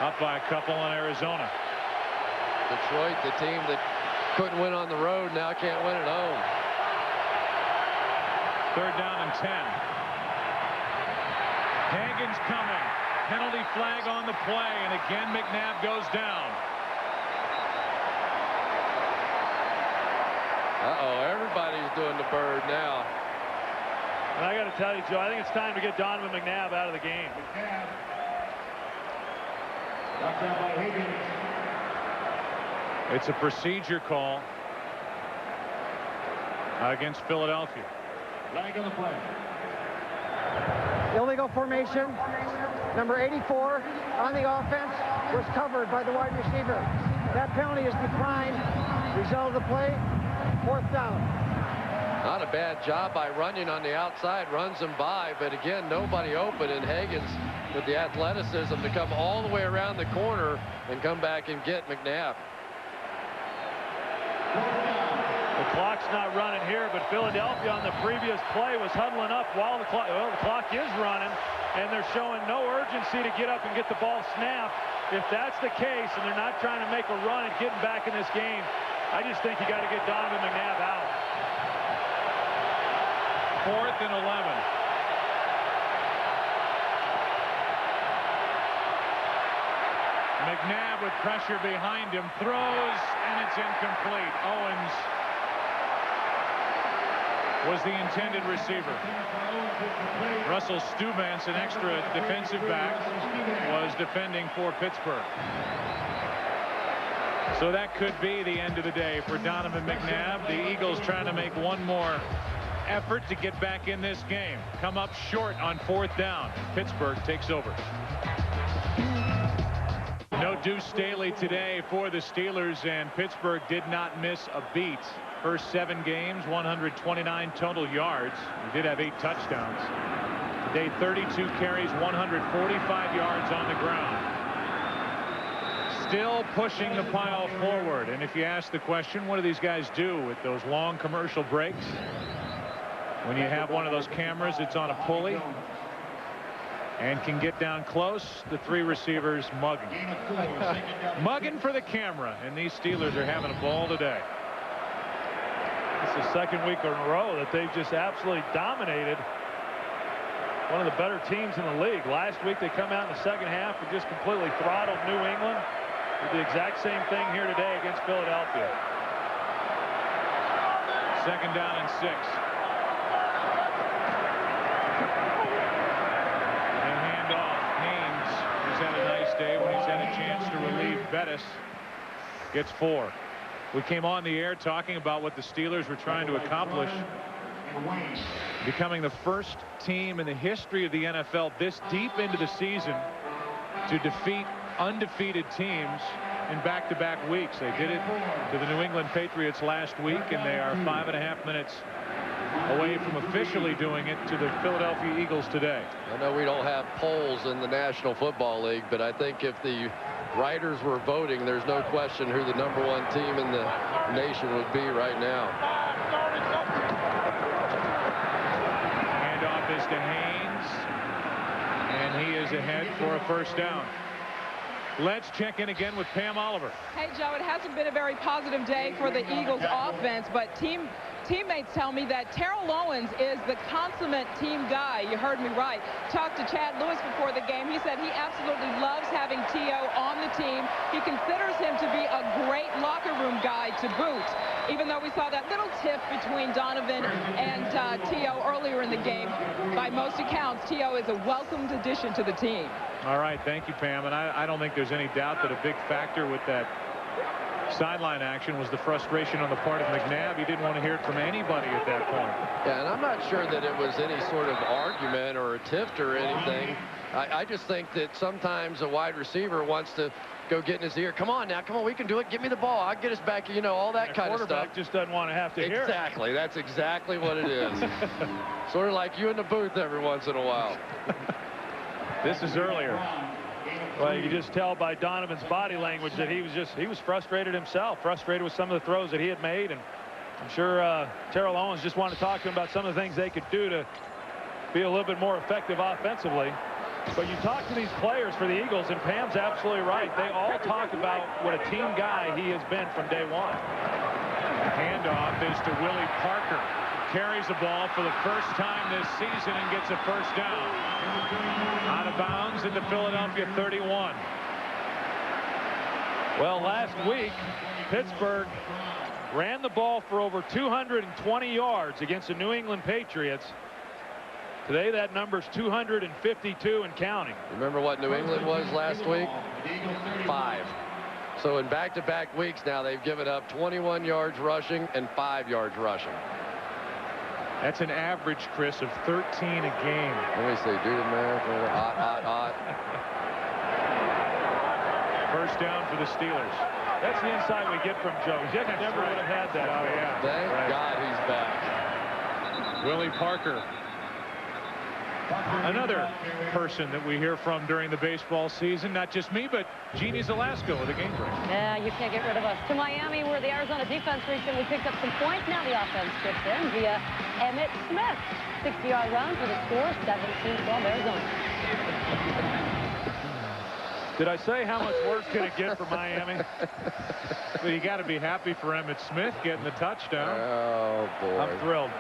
up by a couple on Arizona. Detroit, the team that couldn't win on the road, now can't win at home. 3rd down and 10. Hagan's coming. Penalty flag on the play, and again McNabb goes down. Uh-oh, everybody's doing the bird now. And I got to tell you, Joe, I think it's time to get Donovan McNabb out of the game. It's a procedure call against Philadelphia. Flag on the play. Illegal formation. Number 84 on the offense was covered by the wide receiver. That penalty is declined. Result of the play, 4th down. Not a bad job by Runyon on the outside, runs him by, but again, nobody open, and Hagan's with the athleticism to come all the way around the corner and come back and get McNabb. The clock's not running here, but Philadelphia on the previous play was huddling up while the clock is running, and they're showing no urgency to get up and get the ball snapped. If that's the case, and they're not trying to make a run at getting back in this game, I just think you got to get Donovan McNabb out. 4th and 11. McNabb with pressure behind him, throws, and it's incomplete. Owens was the intended receiver. Russell Stubance, an extra defensive back, was defending for Pittsburgh. So that could be the end of the day for Donovan McNabb. The Eagles trying to make one more effort to get back in this game. Come up short on 4th down. Pittsburgh takes over. No Deuce Staley today for the Steelers, and Pittsburgh did not miss a beat. First 7 games, 129 total yards. He did have 8 touchdowns. Today, 32 carries, 145 yards on the ground. Still pushing the pile forward. And if you ask the question, what do these guys do with those long commercial breaks? When you have one of those cameras, it's on a pulley and can get down close. The 3 receivers mugging. Mugging for the camera, and these Steelers are having a ball today. It's the second week in a row that they've just absolutely dominated one of the better teams in the league. Last week they come out in the second half and just completely throttled New England. Did the exact same thing here today against Philadelphia. 2nd down and 6. And handoff. Haynes has had a nice day when he's had a chance to relieve Bettis. Gets 4. We came on the air talking about what the Steelers were trying to accomplish. Becoming the first team in the history of the NFL this deep into the season to defeat undefeated teams in back-to-back weeks. They did it to the New England Patriots last week, and they are 5.5 minutes away from officially doing it to the Philadelphia Eagles today. I know we don't have polls in the National Football League, but I think if the writers were voting, there's no question who the #1 team in the nation would be right now. Handoff is to Haynes, and he is ahead for a 1st down. Let's check in again with Pam Oliver. Hey, Joe, it hasn't been a very positive day for the Eagles offense, but teammates tell me that Terrell Owens is the consummate team guy. You heard me right. Talked to Chad Lewis before the game. He said he absolutely loves having T.O. on the team. He considers him to be a great locker room guy to boot. Even though we saw that little tiff between Donovan and T.O. earlier in the game, by most accounts, T.O. is a welcomed addition to the team. All right, thank you, Pam. And I don't think there's any doubt that a big factor with that sideline action was the frustration on the part of McNabb. He didn't want to hear it from anybody at that point. Yeah, and I'm not sure that it was any sort of argument or a tiff or anything. I just think that sometimes a wide receiver wants to go get in his ear. Come on now, come on, we can do it. Give me the ball. I'll get us back, you know, all that kind of stuff. Quarterback just doesn't want to have to hear it. Exactly. That's exactly what it is. Sort of like you in the booth every once in a while. This is earlier. Well, you can just tell by Donovan's body language that he was frustrated himself, frustrated with some of the throws that he had made, and I'm sure Terrell Owens just wanted to talk to him about some of the things they could do to be a little bit more effective offensively. But you talk to these players for the Eagles, and Pam's absolutely right. They all talk about what a team guy he has been from day one. Handoff is to Willie Parker. Carries the ball for the first time this season and gets a 1st down. Out of bounds at the Philadelphia 31. Well, last week, Pittsburgh ran the ball for over 220 yards against the New England Patriots. Today, that number's 252 and counting. Remember what New England was last week? 5. So in back-to-back weeks now, they've given up 21 yards rushing and 5 yards rushing. That's an average, Chris, of 13 a game. Let me see. Do the math. Hot. 1st down for the Steelers. That's the insight we get from Joe. He never would have had that. Oh, yeah. Thank God he's back. Willie Parker. Another person that we hear from during the baseball season, not just me, but Jeannie Zelasco of the game break. Yeah, you can't get rid of us. To Miami, where the Arizona defense recently picked up some points. Now the offense chips in via Emmitt Smith. 60-yard run for the score, 17-12 Arizona. Did I say how much worse can it get for Miami? Well, you got to be happy for Emmitt Smith getting the touchdown. Oh, boy. I'm thrilled.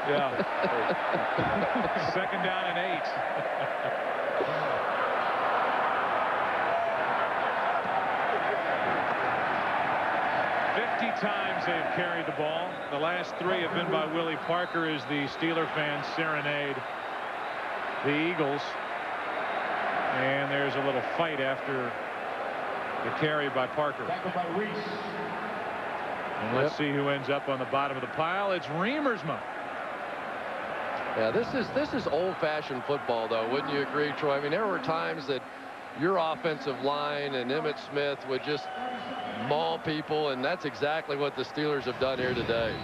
Yeah. 2nd down and 8. Times they've carried the ball. The last 3 have been by Willie Parker as the Steeler fans serenade the Eagles. And there's a little fight after the carry by Parker. And let's see who ends up on the bottom of the pile. It's Reimersma. Yeah, this is old-fashioned football, though, wouldn't you agree, Troy? I mean, there were times that your offensive line and Emmitt Smith would just maul people, and that's exactly what the Steelers have done here today.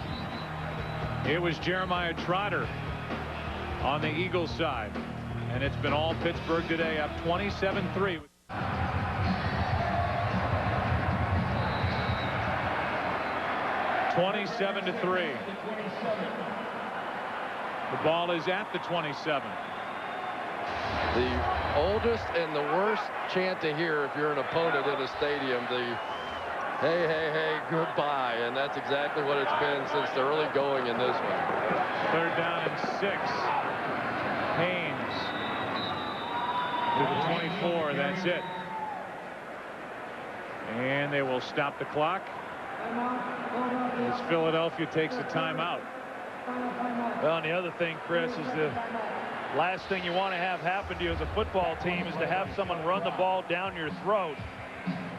It was Jeremiah Trotter on the Eagles side, and it's been all Pittsburgh today, up 27-3. 27-3. The ball is at the 27. The oldest and the worst chant to hear if you're an opponent in a stadium, the hey, hey, hey, goodbye. And that's exactly what it's been since the early going in this one. 3rd down and 6. Haynes to the 24. That's it. And they will stop the clock as Philadelphia takes a timeout. Well, and the other thing, Chris, is the last thing you want to have happen to you as a football team is to have someone run the ball down your throat.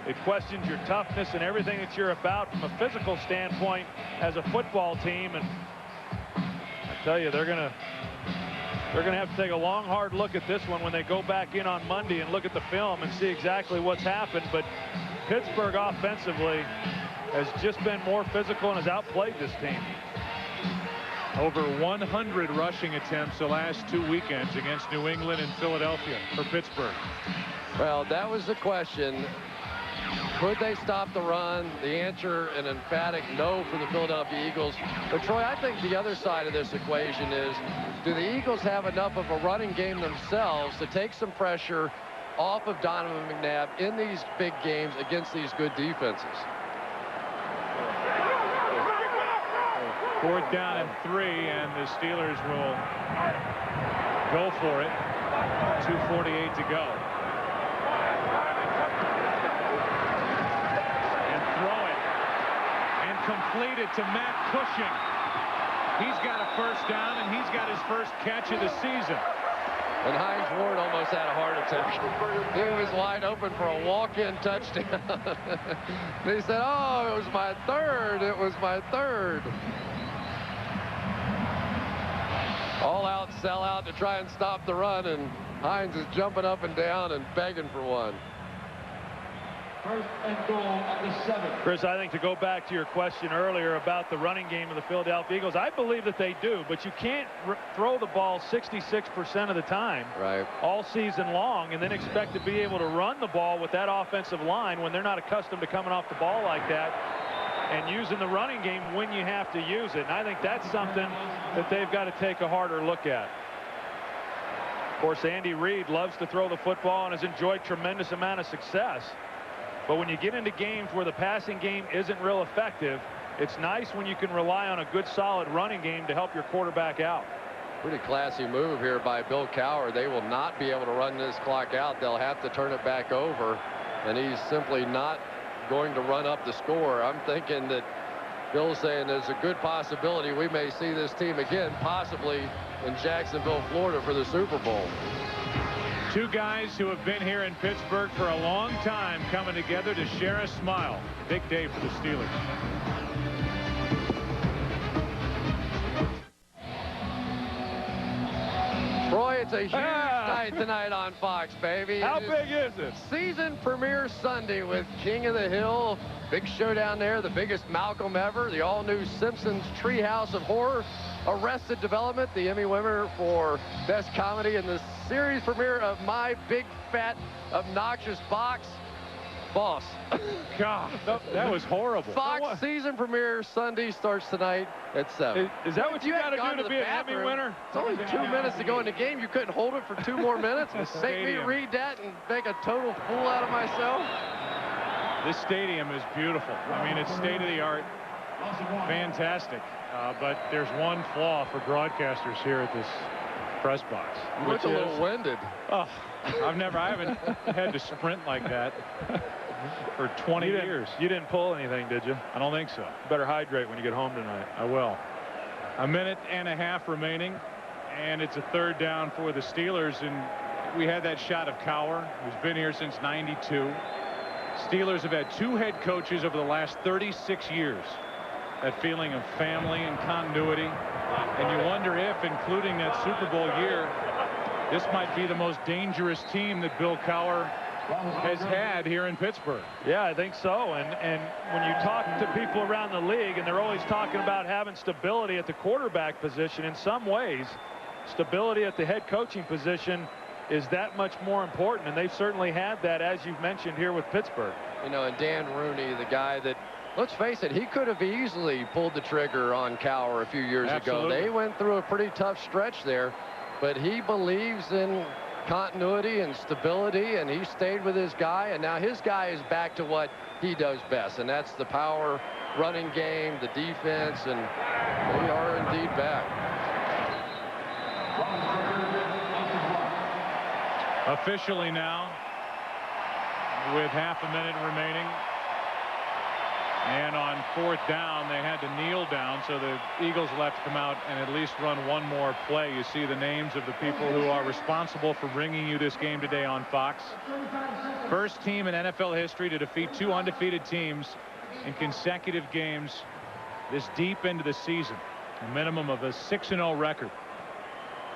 It questions your toughness and everything that you're about from a physical standpoint as a football team. And I tell you, they're gonna have to take a long, hard look at this one when they go back in on Monday and look at the film and see exactly what's happened. But Pittsburgh offensively has just been more physical and has outplayed this team. Over 100 rushing attempts the last 2 weekends against New England and Philadelphia for Pittsburgh. Well, that was the question. Could they stop the run? The answer, an emphatic no for the Philadelphia Eagles. But, Troy, I think the other side of this equation is, do the Eagles have enough of a running game themselves to take some pressure off of Donovan McNabb in these big games against these good defenses? 4th down and 3, and the Steelers will go for it. 2:48 to go. And throw it. And complete it to Matt Cushing. He's got a 1st down, and he's got his first catch of the season. And Hines Ward almost had a heart attack. He was wide open for a walk-in touchdown. He said, oh, it was my 3rd. It was my 3rd. All out, sell out to try and stop the run, and Hines is jumping up and down and begging for one. 1st and goal at the 7. Chris, I think to go back to your question earlier about the running game of the Philadelphia Eagles, I believe that they do, but you can't throw the ball 66% of the time all season long and then expect to be able to run the ball with that offensive line when they're not accustomed to coming off the ball like that and using the running game when you have to use it. And I think that's something that they've got to take a harder look at. Of course, Andy Reid loves to throw the football and has enjoyed tremendous amount of success. But when you get into games where the passing game isn't real effective, it's nice when you can rely on a good, solid running game to help your quarterback out. Pretty classy move here by Bill Cowher. They will not be able to run this clock out. They'll have to turn it back over, and he's simply not going to run up the score. I'm thinking that Bill's saying there's a good possibility we may see this team again, possibly in Jacksonville, Florida, for the Super Bowl. 2 guys who have been here in Pittsburgh for a long time coming together to share a smile. Big day for the Steelers. Troy, it's a huge night tonight on Fox, baby. How big is it? Season premiere Sunday with King of the Hill. Big show down there, the biggest Malcolm ever, the all-new Simpsons Treehouse of Horror. Arrested Development, the Emmy winner for Best Comedy, in the series premiere of My Big Fat Obnoxious Box. Boss. God, that was horrible. Fox season premiere Sunday starts tonight at 7. Is that what you got to do to be an Emmy winner? It's only 2 minutes to go in the game. You couldn't hold it for 2 more minutes? Make me read that and make a total fool out of myself? This stadium is beautiful. I mean, it's state-of-the-art. Fantastic. But there's one flaw for broadcasters here at this press box. You look a little winded. Oh, I haven't had to sprint like that for 20 years. You didn't pull anything, did you? I don't think so. Better hydrate when you get home tonight. I will. 1.5 minutes remaining, and it's a 3rd down for the Steelers. And we had that shot of Cowher, who's been here since '92. Steelers have had 2 head coaches over the last 36 years. That feeling of family and continuity. And you wonder if, including that Super Bowl year, this might be the most dangerous team that Bill Cowher has had here in Pittsburgh. Yeah, I think so. And when you talk to people around the league, and they're always talking about having stability at the quarterback position, in some ways, stability at the head coaching position is that much more important. And they've certainly had that, as you've mentioned, here with Pittsburgh. You know, and Dan Rooney, the guy that, let's face it, he could have easily pulled the trigger on Cowher a few years ago. They went through a pretty tough stretch there, but he believes in continuity and stability, and he stayed with his guy, and now his guy is back to what he does best, and that's the power running game, the defense, and they are indeed back. Officially now, with 1/2 minute remaining, and on 4th down, they had to kneel down, so the Eagles will have to come out and at least run one more play. You see the names of the people who are responsible for bringing you this game today on Fox. First team in NFL history to defeat 2 undefeated teams in consecutive games this deep into the season. A minimum of a 6-0 record.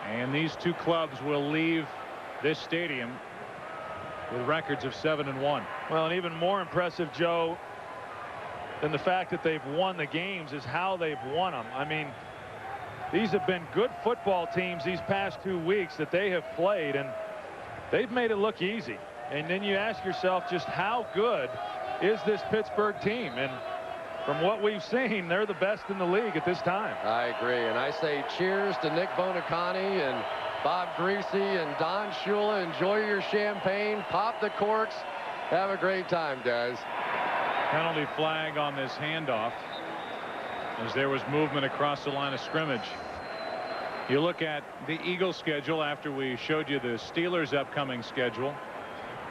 And these 2 clubs will leave this stadium with records of 7-1. Well, and even more impressive, Joe, than the fact that they've won the games is how they've won them. I mean, these have been good football teams these past 2 weeks that they have played, and they've made it look easy. And then you ask yourself, just how good is this Pittsburgh team? And from what we've seen, they're the best in the league at this time. I agree, and I say cheers to Nick Bonacani and Bob Greasy and Don Shula. Enjoy your champagne, pop the corks, have a great time, guys. Penalty flag on this handoff as there was movement across the line of scrimmage. You look at the Eagles schedule after we showed you the Steelers upcoming schedule.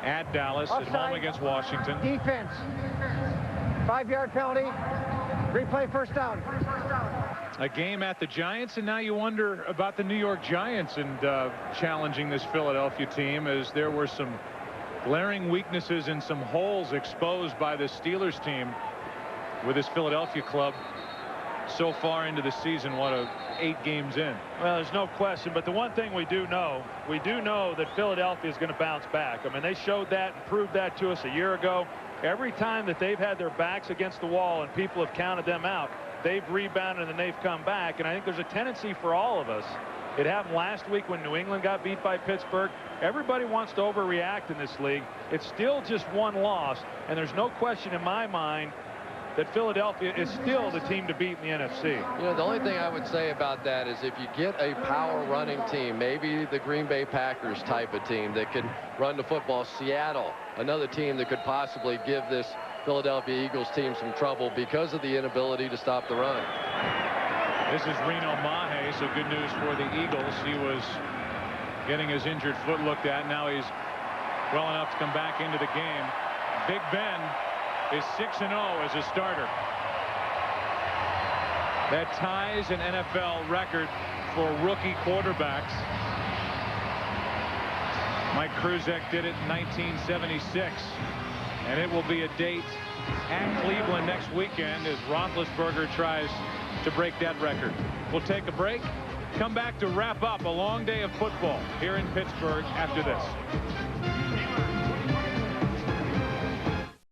At Dallas, at home against Washington. Defense. 5-yard penalty. Replay, 1st down. A game at the Giants, and now you wonder about the New York Giants and challenging this Philadelphia team, as there were some glaring weaknesses and some holes exposed by the Steelers team with this Philadelphia club so far into the season. 8 games in. Well, there's no question, but the one thing we do know that Philadelphia is going to bounce back. I mean, they showed that and proved that to us a year ago. Every time that they've had their backs against the wall and people have counted them out, they've rebounded and they've come back. And I think there's a tendency for all of us. It happened last week when New England got beat by Pittsburgh. Everybody wants to overreact in this league. It's still just 1 loss, and there's no question in my mind that Philadelphia is still the team to beat in the NFC. You know, the only thing I would say about that is if you get a power running team, maybe the Green Bay Packers type of team that can run the football. Seattle, another team that could possibly give this Philadelphia Eagles team some trouble because of the inability to stop the run. This is Reno Mahe, so good news for the Eagles. He was getting his injured foot looked at. Now he's well enough to come back into the game. Big Ben is 6-0 as a starter. That ties an NFL record for rookie quarterbacks. Mike Kruzek did it in 1976, and it will be a date at Cleveland next weekend as Roethlisberger tries to break that record. We'll take a break, come back to wrap up a long day of football here in Pittsburgh after this.